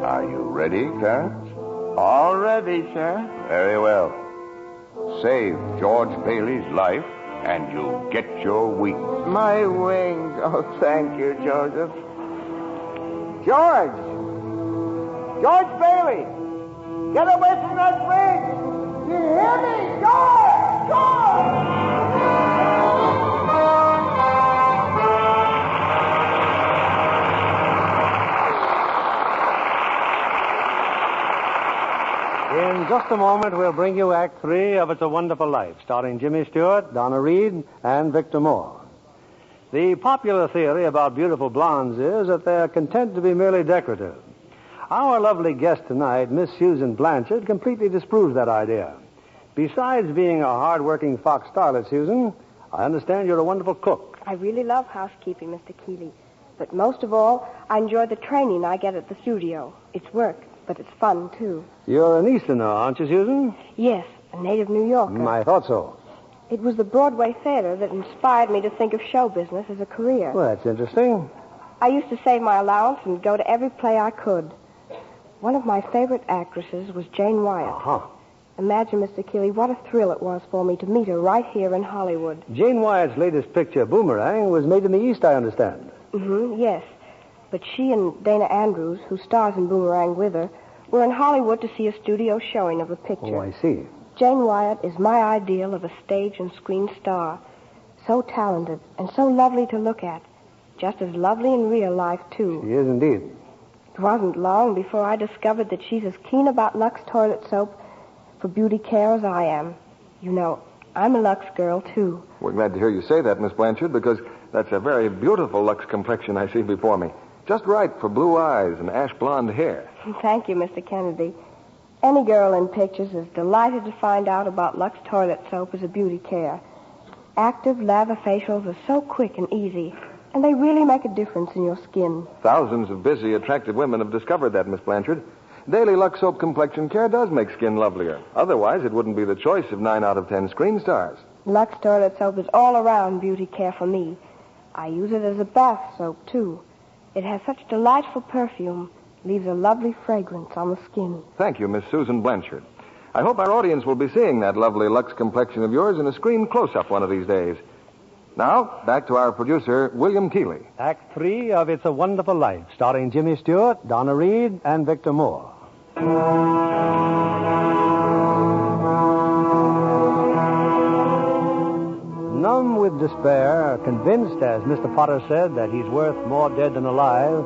Are you ready, Clarence? All ready, sir. Very well. Save George Bailey's life, and you get your wings. My wings. Oh, thank you, Joseph. George! George Bailey! Get away from that bridge! You hear me? George! George! In just a moment, we'll bring you Act 3 of It's a Wonderful Life, starring Jimmy Stewart, Donna Reed, and Victor Moore. The popular theory about beautiful blondes is that they're content to be merely decorative. Our lovely guest tonight, Miss Susan Blanchard, completely disproves that idea. Besides being a hard-working Fox starlet, Susan, I understand you're a wonderful cook. I really love housekeeping, Mr. Keeley. But most of all, I enjoy the training I get at the studio. It's work, but it's fun, too. You're an Easterner, aren't you, Susan? Yes, a native New Yorker. I thought so. It was the Broadway theater that inspired me to think of show business as a career. Well, that's interesting. I used to save my allowance and go to every play I could. One of my favorite actresses was Jane Wyatt. Uh-huh. Imagine, Mr. Keeley, what a thrill it was for me to meet her right here in Hollywood. Jane Wyatt's latest picture, Boomerang, was made in the East, I understand. Yes. But she and Dana Andrews, who stars in Boomerang with her, were in Hollywood to see a studio showing of the picture. Oh, I see. Jane Wyatt is my ideal of a stage and screen star. So talented and so lovely to look at. Just as lovely in real life, too. She is indeed. It wasn't long before I discovered that she's as keen about Lux toilet soap for beauty care as I am. You know, I'm a Lux girl, too. We're glad to hear you say that, Miss Blanchard, because that's a very beautiful Lux complexion I see before me. Just right for blue eyes and ash blonde hair. Thank you, Mr. Kennedy. Any girl in pictures is delighted to find out about Lux toilet soap as a beauty care. Active lather facials are so quick and easy, and they really make a difference in your skin. Thousands of busy, attractive women have discovered that, Miss Blanchard. Daily Lux Soap complexion care does make skin lovelier. Otherwise, it wouldn't be the choice of 9 out of 10 screen stars. Lux toilet soap is all-around beauty care for me. I use it as a bath soap, too. It has such delightful perfume, leaves a lovely fragrance on the skin. Thank you, Miss Susan Blanchard. I hope our audience will be seeing that lovely Lux complexion of yours in a screen close-up one of these days. Now, back to our producer, William Keeley. Act 3 of It's a Wonderful Life, starring Jimmy Stewart, Donna Reed, and Victor Moore. Numb with despair, convinced, as Mr. Potter said, that he's worth more dead than alive,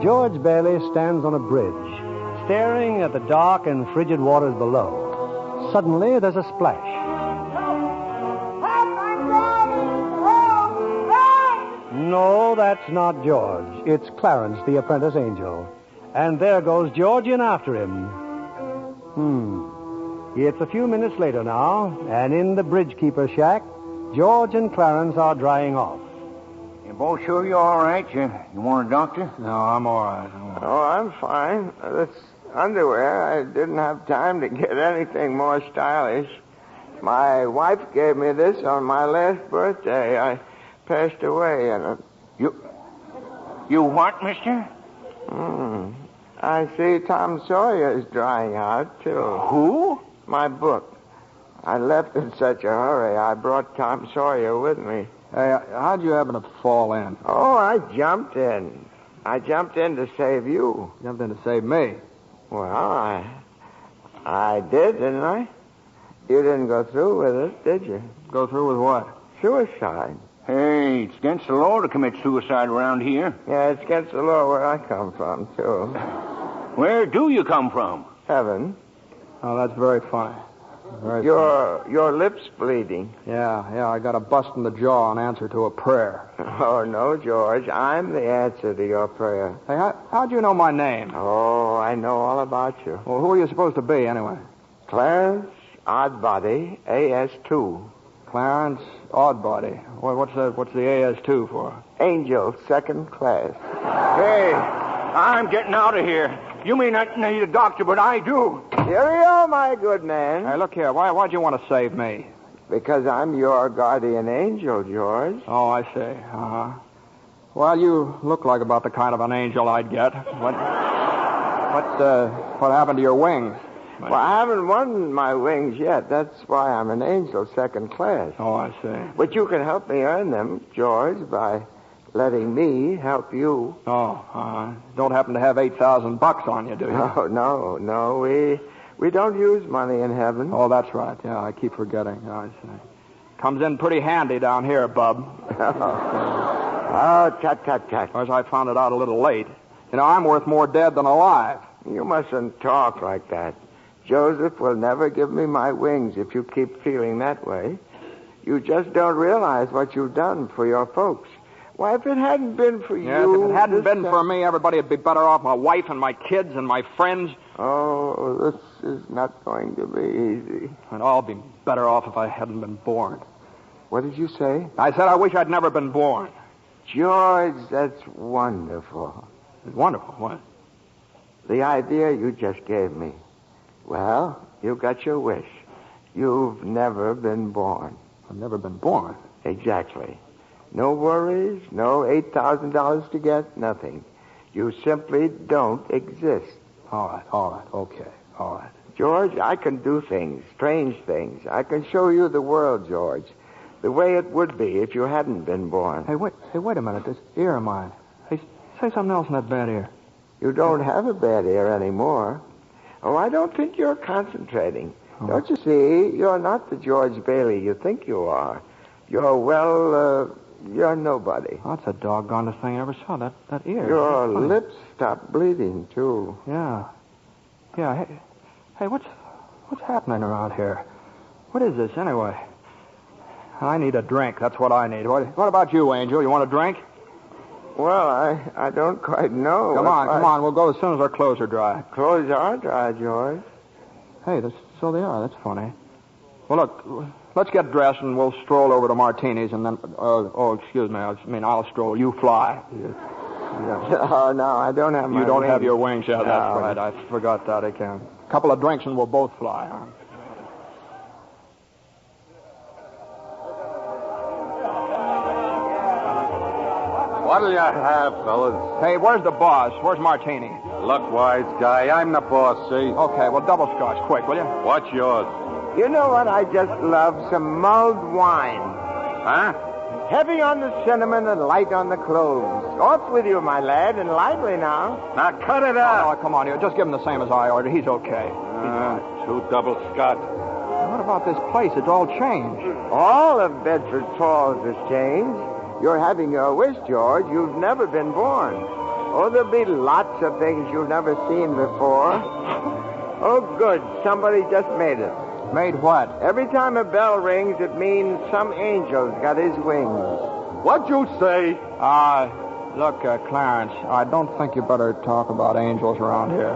George Bailey stands on a bridge, staring at the dark and frigid waters below. Suddenly, there's a splash. No, that's not George. It's Clarence, the apprentice angel. And there goes George in after him. It's a few minutes later now, and in the bridge-keeper's shack, George and Clarence are drying off. You both sure you're all right? You want a doctor? No, I'm all right. Oh, I'm fine. This underwear, I didn't have time to get anything more stylish. My wife gave me this on my last birthday. I passed away, and You what, mister? I see Tom Sawyer is drying out, too. Who? My book. I left in such a hurry, I brought Tom Sawyer with me. Hey, how'd you happen to fall in? Oh, I jumped in. I jumped in to save you. Jumped in to save me? Well, I did, didn't I? You didn't go through with it, did you? Go through with what? Suicide. Hey, it's against the law to commit suicide around here. Yeah, it's against the law where I come from, too. Where do you come from? Heaven. Oh, that's very funny. Your lips bleeding. Yeah, I got a bust in the jaw in answer to a prayer. Oh, no, George. I'm the answer to your prayer. Hey, how'd you know my name? Oh, I know all about you. Well, who are you supposed to be, anyway? Clarence Oddbody, AS2. Clarence Oddbody. What's the AS2 for? Angel, second class. Hey, I'm getting out of here. You may not need a doctor, but I do. Cheerio, my good man. Hey, look here. Why'd you want to save me? Because I'm your guardian angel, George. Oh, I see. Uh-huh. Well, you look like about the kind of an angel I'd get. What happened to your wings? Well, I haven't won my wings yet. That's why I'm an angel, second class. Oh, I see. But you can help me earn them, George, by letting me help you. Oh, don't happen to have $8,000 on you, do you? Oh, no. We don't use money in heaven. Oh, that's right. Yeah, I keep forgetting. Oh, I see. Comes in pretty handy down here, bub. Oh, tut. Of course, I found it out a little late. You know, I'm worth more dead than alive. You mustn't talk like that. Joseph will never give me my wings if you keep feeling that way. You just don't realize what you've done for your folks. Why, if it hadn't been for you... Yes, if it hadn't been for me, everybody would be better off. My wife and my kids and my friends. Oh, this is not going to be easy. And I'll be better off if I hadn't been born. What did you say? I said I wish I'd never been born. George, that's wonderful. Wonderful? What? The idea you just gave me. Well, you got your wish. You've never been born. I've never been born. Exactly. No worries, no $8,000 to get, nothing. You simply don't exist. All right, okay, all right. George, I can do things, strange things. I can show you the world, George, the way it would be if you hadn't been born. Hey, wait a minute. This ear of mine. Hey, say something else in that bad ear. You don't have a bad ear anymore. Oh, I don't think you're concentrating. Oh. Don't you see? You're not the George Bailey you think you are. You're nobody. Oh, that's the doggonest thing I ever saw, that ear. Your lips stopped bleeding, too. Yeah. Hey, what's happening around here? What is this, anyway? I need a drink. That's what I need. What about you, Angel? You want a drink? Well, I don't quite know. Come on. We'll go as soon as our clothes are dry. Clothes are dry, George. Hey, so they are. That's funny. Well, look, let's get dressed and we'll stroll over to Martini's and then... excuse me. I'll stroll. You fly. Oh, no, I don't have my You don't wings. have your wings yet. No. That's right. I forgot that again. A couple of drinks and we'll both fly. Huh? What'll you have, fellas? Hey, where's the boss? Where's Martini? Look, wise guy, I'm the boss, see? Okay, well, double scotch, quick, will you? What's yours? You know what? I just love some mulled wine. Huh? Heavy on the cinnamon and light on the cloves. Off with you, my lad, and lively now. Now, cut it out. Oh, come on, here. Just give him the same as I ordered. He's okay. 2 double scotch. What about this place? It's all changed. All of Bedford Falls has changed. You're having your wish, George. You've never been born. Oh, there'll be lots of things you've never seen before. Oh, good. Somebody just made it. Made what? Every time a bell rings, it means some angel's got his wings. What'd you say? Look, Clarence, I don't think you better talk about angels around here.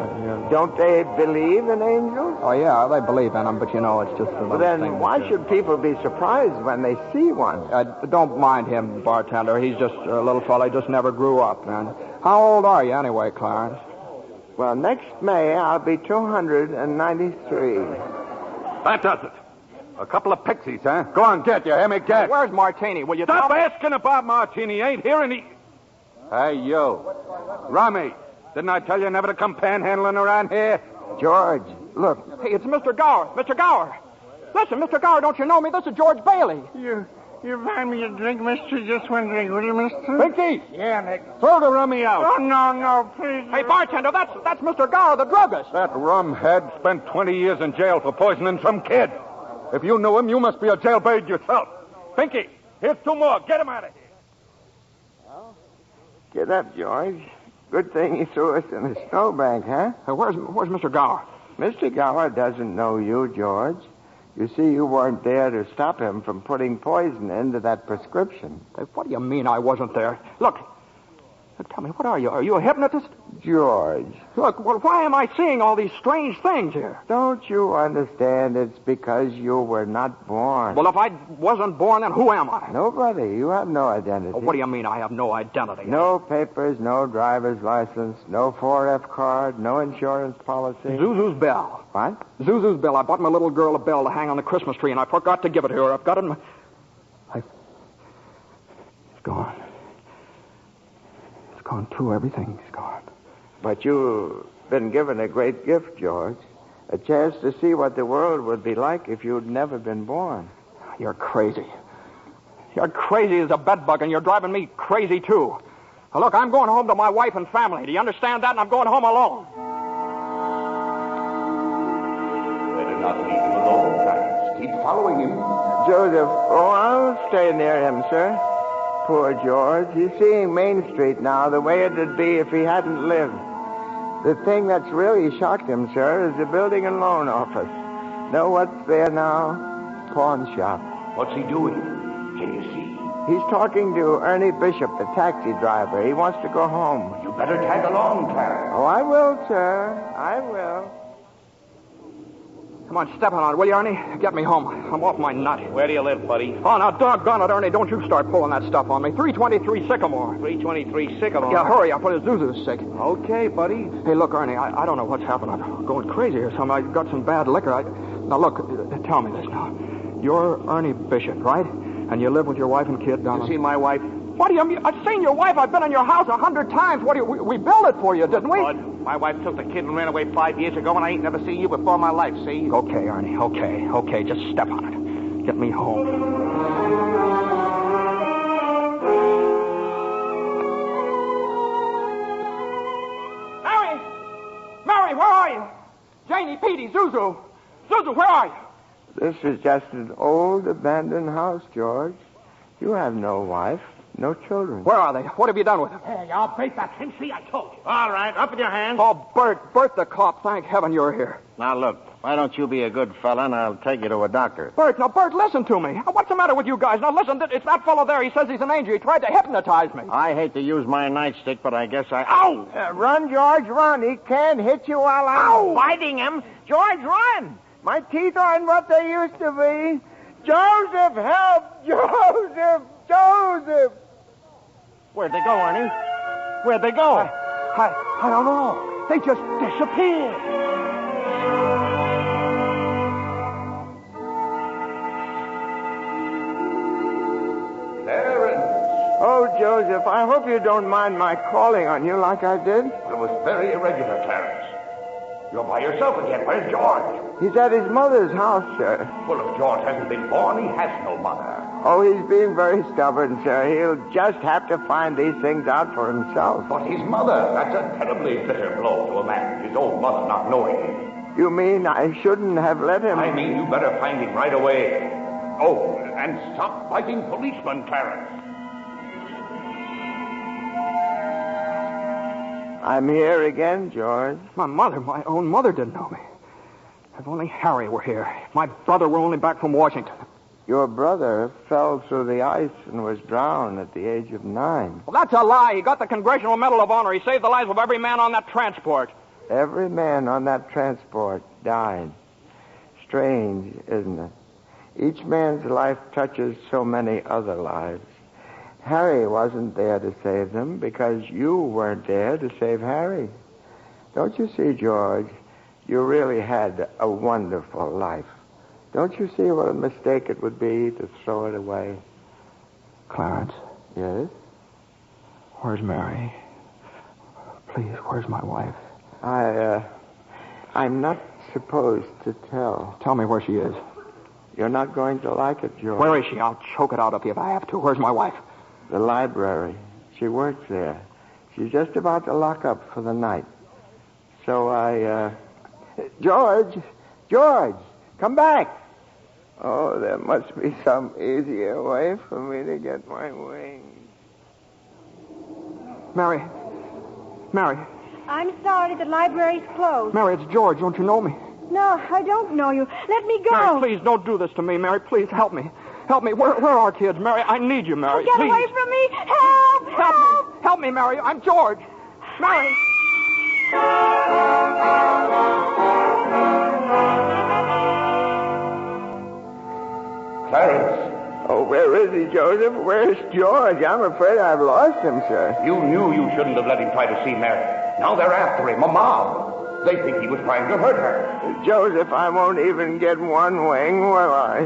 Don't they believe in angels? Oh, yeah, they believe in them, but it's just a little then thing. Why should people be surprised when they see one? Don't mind him, bartender. He's just a little fella. He just never grew up, man. How old are you anyway, Clarence? Well, next May, I'll be 293. That does it. A couple of pixies, huh? Go on, get. You hear me? Get. Where's Martini? Will you Stop tell me? asking about Martini. Ain't here any... Hey, you. Rummy, didn't I tell you never to come panhandling around here? George, look. Hey, it's Mr. Gower. Mr. Gower. Listen, Mr. Gower, don't you know me? This is George Bailey. You buy me a drink, mister? Just one drink, will you, mister? Pinky! Yeah, Nick. Throw the rummy out. Oh, no, please. Hey, bartender, that's Mr. Gower, the druggist. That rumhead spent 20 years in jail for poisoning some kid. If you knew him, you must be a jailbird yourself. Pinky, here's 2 more. Get him out of here. Well, get up, George. Good thing you threw us in the snowbank, huh? Where's Mr. Gower? Mr. Gower doesn't know you, George. You see, you weren't there to stop him from putting poison into that prescription. What do you mean I wasn't there? Look, tell me, what are you? Are you a hypnotist? George. Look, why am I seeing all these strange things here? Don't you understand? It's because you were not born. Well, if I wasn't born, then who am I? Nobody. You have no identity. What do you mean I have no identity? No papers, no driver's license, no 4F card, no insurance policy. Zuzu's bell. What? Zuzu's bell. I bought my little girl a bell to hang on the Christmas tree, and I forgot to give it to her. I've got it in my... It's gone. It's gone, too. Everything's gone. But you've been given a great gift, George. A chance to see what the world would be like if you'd never been born. You're crazy. You're crazy as a bedbug, and you're driving me crazy, too. Now, look, I'm going home to my wife and family. Do you understand that? And I'm going home alone. Better not leave him alone, Clarence. Keep following him. Joseph, I'll stay near him, sir. Poor George. He's seeing Main Street now the way it'd be if he hadn't lived. The thing that's really shocked him, sir, is the building and loan office. Know what's there now? Pawn shop. What's he doing? Can you see? He's talking to Ernie Bishop, the taxi driver. He wants to go home. You better tag along, Clarence. Oh, I will, sir. I will. Come on, step on it, will you, Ernie? Get me home. I'm off my nut. Where do you live, buddy? Oh, now, doggone it, Ernie. Don't you start pulling that stuff on me. 323 Sycamore. 323 Sycamore. Yeah, hurry up. Zuzu's sick. Okay, buddy. Hey, look, Ernie, I don't know what's happened. I'm going crazy or something. I got some bad liquor. Now, look, tell me this now. You're Ernie Bishop, right? And you live with your wife and kid down... You see my wife? What do you mean? I've seen your wife. I've been in your house 100 times. What do you... We built it for you, didn't we? My wife took the kid and ran away 5 years ago, and I ain't never seen you before in my life, see? Okay, Ernie. Okay. Just step on it. Get me home. Mary, where are you? Janie, Petey, Zuzu. Zuzu, where are you? This is just an old abandoned house, George. You have no wife, no children. Where are they? What have you done with them? Hey, I'll break that thing. See, I told you. All right, up with your hands. Oh, Bert the cop. Thank heaven you're here. Now, look, why don't you be a good fella and I'll take you to a doctor? Bert, listen to me. What's the matter with you guys? Now, listen, it's that fellow there. He says he's an angel. He tried to hypnotize me. I hate to use my nightstick, but I guess I... Ow! Run, George, run. He can't hit you while I'm fighting him. George, run. My teeth aren't what they used to be. Joseph, help! Joseph! Where'd they go, Ernie? Where'd they go? I don't know. They just disappeared. Clarence. Oh, Joseph, I hope you don't mind my calling on you like I did. It was very irregular, Clarence. You're by yourself again. Where's George? He's at his mother's house, sir. Well, if George hasn't been born, he has no mother. Oh, he's being very stubborn, sir. He'll just have to find these things out for himself. But his mother, that's a terribly bitter blow to a man, his own mother not knowing him. You mean I shouldn't have let him... I mean you better find him right away. Oh, and stop fighting policemen, Clarence. I'm here again, George. My own mother didn't know me. If only Harry were here. If my brother were only back from Washington. Your brother fell through the ice and was drowned at the age of 9. Well, that's a lie. He got the Congressional Medal of Honor. He saved the lives of every man on that transport. Every man on that transport died. Strange, isn't it? Each man's life touches so many other lives. Harry wasn't there to save them because you weren't there to save Harry. Don't you see, George? You really had a wonderful life. Don't you see what a mistake it would be to throw it away? Clarence. Yes? Where's Mary? Please, where's my wife? I'm not supposed to tell. Tell me where she is. You're not going to like it, George. Where is she? I'll choke it out of you if I have to. Where's my wife? The library. She works there. She's just about to lock up for the night. So George, come back. Oh, there must be some easier way for me to get my wings. Mary. I'm sorry, the library's closed. Mary, it's George. Don't you know me? No, I don't know you. Let me go. Mary, please, don't do this to me. Mary, please, help me. Help me. Where are our kids? Mary, I need you, Mary. Get please. away from me. Help! Me. Help me, Mary. I'm George. Mary. Clarence. Oh, where is he, Joseph? Where's George? I'm afraid I've lost him, sir. You knew you shouldn't have let him try to see Mary. Now they're after him, a mob. They think he was trying to hurt her. Joseph, I won't even get one wing, will I?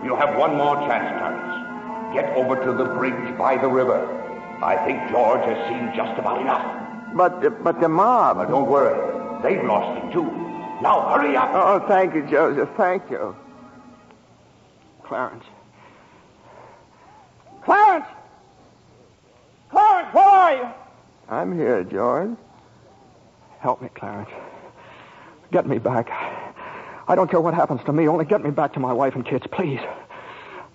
You have one more chance, Clarence. Get over to the bridge by the river. I think George has seen just about enough. But the mob... But don't worry. They've lost him, too. Now, hurry up. Oh, thank you, Joseph. Thank you. Clarence, where are you? I'm here, George. Help me, Clarence. Get me back. I don't care what happens to me. Only get me back to my wife and kids, please.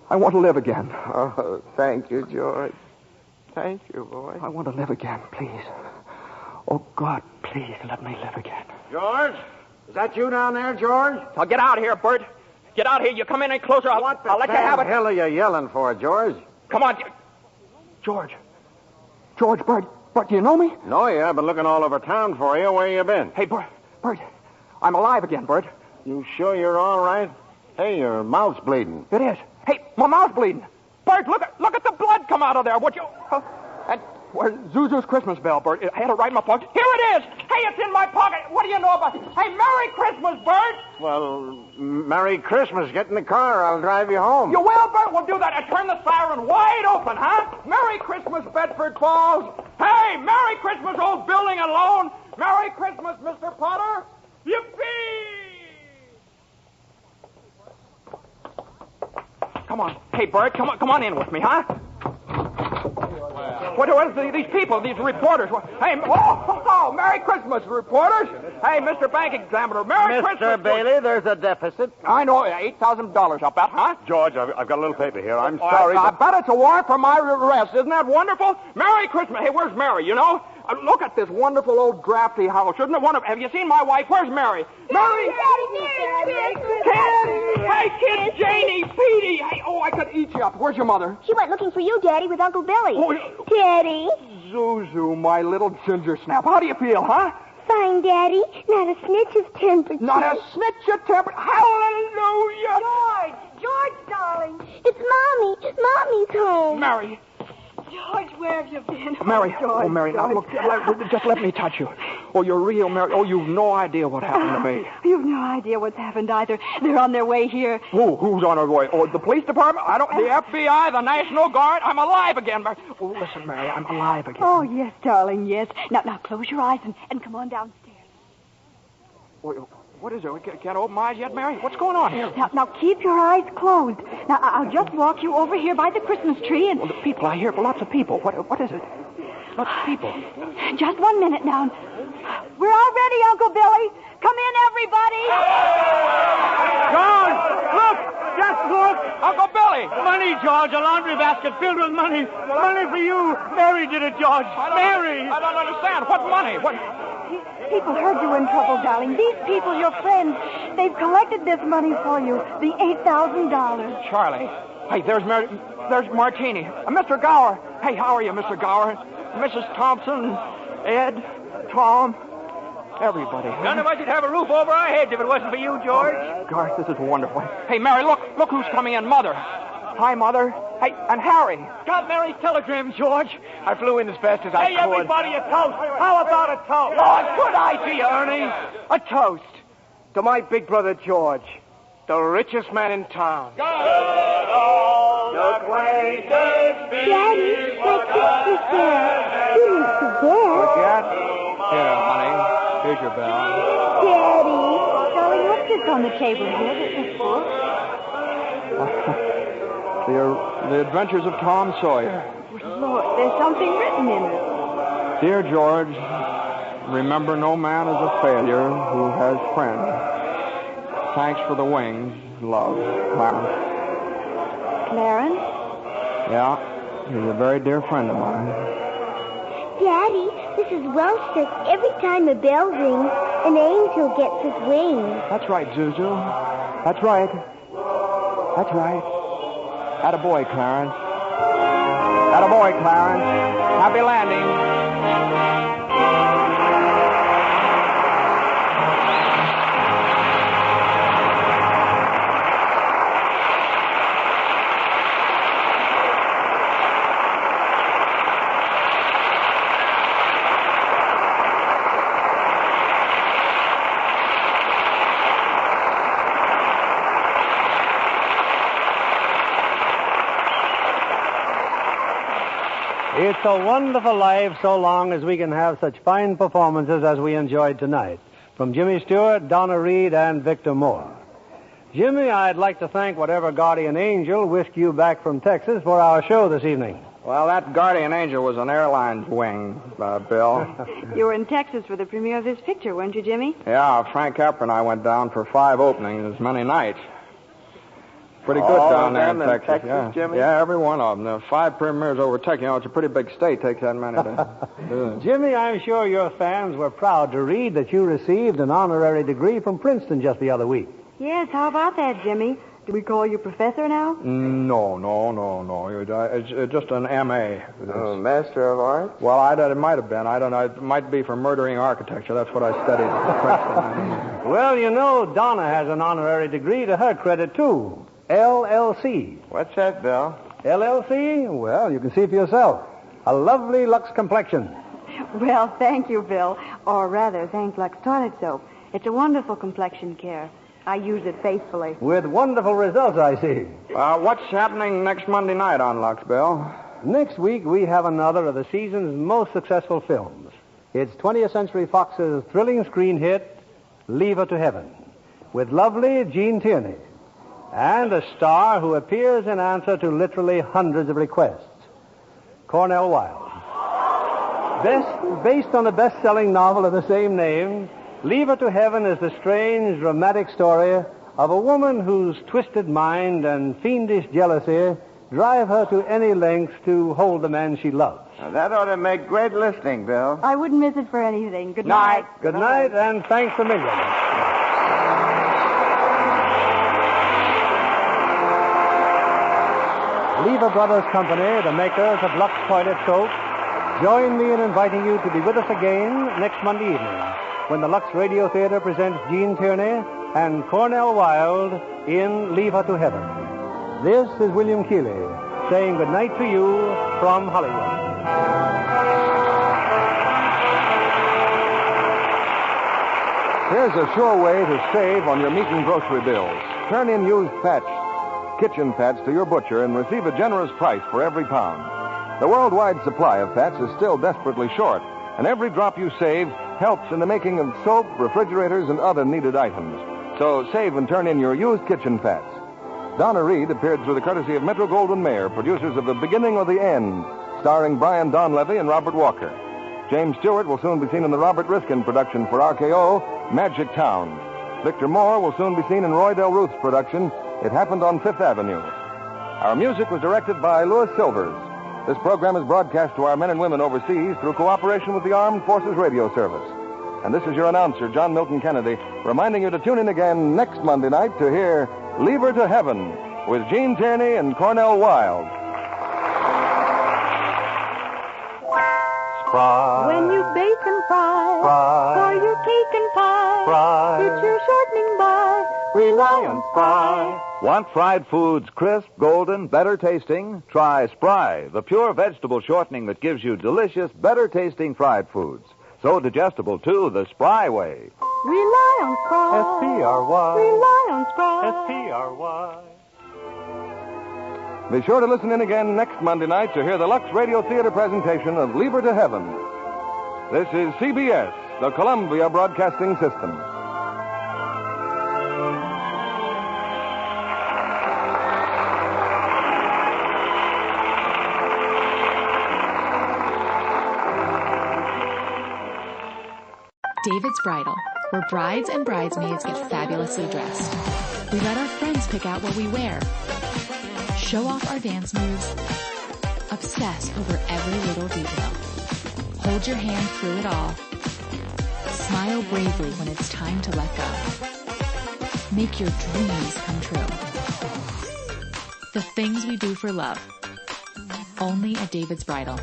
I want to live again. Oh, thank you, George. Thank you, boy. I want to live again, please. Oh, God, please let me live again. George? Is that you down there, George? Now, get out here, Bert. Get out here. You come in any closer, I'll let you have it. What the hell are you yelling for, George? Come on. George, Bert, do you know me? No, yeah. I've been looking all over town for you. Where you been? Hey, Bert, I'm alive again, Bert. You sure you're all right? Hey, your mouth's bleeding. It is. Hey, my mouth's bleeding. Bert, look at the blood come out of there, would you? Where's Zuzu's Christmas bell, Bert? I had it right in my pocket. Here it is! Hey, it's in my pocket! What do you know about it? Hey, Merry Christmas, Bert! Well, Merry Christmas. Get in the car. I'll drive you home. You will, Bert? We'll do that. And turn the siren wide open, huh? Merry Christmas, Bedford Falls! Hey, Merry Christmas, old building and loan! Merry Christmas, Mr. Potter! Yippee! Come on. Hey, Bert, come on in with me, huh? What are these people, these reporters? Hey, Merry Christmas, reporters. Hey, Mr. Bank Examiner, Merry Christmas. Mr. Bailey, there's a deficit. I know, $8,000, I'll bet, huh? George, I've got a little paper here. I'm sorry. I bet it's a warrant for my arrest. Isn't that wonderful? Merry Christmas. Hey, where's Mary, you know? Look at this wonderful old drafty house. Isn't it wonderful? Have you seen my wife? Where's Mary? Mary! Kids! Hey, kids! Janie, Petey! Hey, I could eat you up. Where's your mother? She went looking for you, Daddy, with Uncle Billy. Daddy. Zuzu, my little ginger snap. How do you feel, huh? Fine, Daddy. Not a snitch's temperature. Not a snitch of temperature. Hallelujah! George, darling. It's Mommy. Mommy's home. Mary. George, where have you been? Mary. George, Mary, now look, just let me touch you. Oh, you're real, Mary. Oh, you've no idea what happened to me. You've no idea what's happened either. They're on their way here. Who's on their way? Oh, the police department? The FBI, the National Guard? I'm alive again, Mary. Oh, listen, Mary, I'm alive again. Oh, yes, darling, yes. Now close your eyes and come on downstairs. What is it? We can't open my eyes yet, Mary? What's going on here? Now keep your eyes closed. Now, I'll just walk you over here by the Christmas tree and... Well, the people, I hear lots of people. What is it? Lots of people. Just 1 minute now. We're all ready, Uncle Billy. Come in, everybody. George, look! Just look! Uncle Billy! Money, George, a laundry basket filled with money. Money for you. Mary did it, George. Mary! I don't understand. What money? What... People heard you in trouble, darling. These people, your friends, they've collected this money for you. The $8,000. Charlie. Hey, there's Martini. Mr. Gower. Hey, how are you, Mr. Gower? Mrs. Thompson, Ed, Tom, everybody. None of us would have a roof over our heads if it wasn't for you, George. Gosh, this is wonderful. Hey, Mary, look who's coming in. Mother. Hi, Mother. Hey, and Harry. Got Mary's telegram, George. I flew in as fast as I could. Hey, everybody, a toast. How about a toast? Oh, good idea, Ernie. A toast to my big brother, George, the richest man in town. Daddy, my Christmas bell. You didn't forget. Forget? Here, honey. Here's your bell. Daddy. Darling, what's this on the table here? This book? The Adventures of Tom Sawyer. Look, there's something written in it. Dear George, remember no man is a failure who has friends. Thanks for the wings. Love, Clarence. Clarence? Yeah, he's a very dear friend of mine. Daddy, this is Welsh. Every time a bell rings, an angel gets his wings. That's right, Zuzu. That's right. That's right. Attaboy, Clarence. Attaboy, Clarence. Happy landing. It's a wonderful life so long as we can have such fine performances as we enjoyed tonight. From Jimmy Stewart, Donna Reed, and Victor Moore. Jimmy, I'd like to thank whatever guardian angel whisked you back from Texas for our show this evening. Well, that guardian angel was an airline's wing, Bill. You were in Texas for the premiere of this picture, weren't you, Jimmy? Yeah, Frank Capra and I went down for 5 openings as many nights. Pretty good down there in Texas. Yeah. Jimmy? Yeah, every one of them. There are 5 premieres over Texas. You know, it's a pretty big state. Takes that many to do. Jimmy, I'm sure your fans were proud to read that you received an honorary degree from Princeton just the other week. Yes, how about that, Jimmy? Do we call you professor now? No. It's just an M.A. Master of Arts? Well, it might have been. I don't know. It might be for murdering architecture. That's what I studied at Princeton. Well, you know, Donna has an honorary degree to her credit, too. LLC. What's that, Bill? LLC? Well, you can see for yourself. a lovely Lux complexion. Well, thank you, Bill. Or rather, thank Lux Toilet Soap. It's a wonderful complexion care. I use it faithfully. With wonderful results, I see. What's happening next Monday night on Lux, Bill? Next week, we have another of the season's most successful films. It's 20th Century Fox's thrilling screen hit, Leave Her to Heaven, with lovely Jean Tierney, and a star who appears in answer to literally hundreds of requests, Cornell Wilde. Based on a best-selling novel of the same name, Leave Her to Heaven is the strange, dramatic story of a woman whose twisted mind and fiendish jealousy drive her to any lengths to hold the man she loves. Now, that ought to make great listening, Bill. I wouldn't miss it for anything. Good night. Good night, and thanks a million. Lever Brothers Company, the makers of Lux Toilet Soap, join me in inviting you to be with us again next Monday evening when the Lux Radio Theater presents Jean Tierney and Cornell Wilde in Leave Her to Heaven. This is William Keeley saying good night to you from Hollywood. Here's a sure way to save on your meat and grocery bills. Turn in used kitchen fats to your butcher and receive a generous price for every pound. The worldwide supply of fats is still desperately short, and every drop you save helps in the making of soap, refrigerators, and other needed items. So save and turn in your used kitchen fats. Donna Reed appeared through the courtesy of Metro-Goldwyn-Mayer, producers of The Beginning or the End, starring Brian Donlevy and Robert Walker. James Stewart will soon be seen in the Robert Riskin production for RKO, Magic Town. Victor Moore will soon be seen in Roy Del Ruth's production, It Happened on Fifth Avenue. Our music was directed by Louis Silvers. This program is broadcast to our men and women overseas through cooperation with the Armed Forces Radio Service. And this is your announcer, John Milton Kennedy, reminding you to tune in again next Monday night to hear Leave Her to Heaven with Jean Tierney and Cornell Wilde. Spry. When you bake and fry, for your cake and pie, get your shortening by, rely on Spry. Want fried foods crisp, golden, better tasting? Try Spry, the pure vegetable shortening that gives you delicious, better tasting fried foods. So digestible, too, the Spry way. Rely on Spry. S-P-R-Y. Rely on Spry. S-P-R-Y. Be sure to listen in again next Monday night to hear the Lux Radio Theater presentation of Leave Her to Heaven. This is CBS, the Columbia Broadcasting System. David's Bridal, where brides and bridesmaids get fabulously dressed. We let our friends pick out what we wear, show off our dance moves, obsess over every little detail, hold your hand through it all, smile bravely when it's time to let go. Make your dreams come true. The things we do for love. Only at David's Bridal.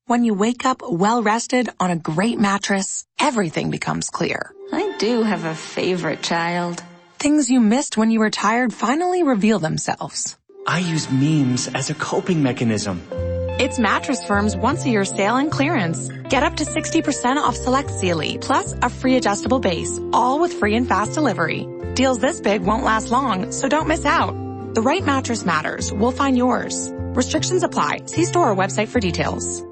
When you wake up well-rested on a great mattress, everything becomes clear. I do have a favorite child. Things you missed when you were tired finally reveal themselves. I use memes as a coping mechanism. It's Mattress Firm's once-a-year sale and clearance. Get up to 60% off select Sealy, plus a free adjustable base, all with free and fast delivery. Deals this big won't last long, so don't miss out. The right mattress matters. We'll find yours. Restrictions apply. See store or website for details.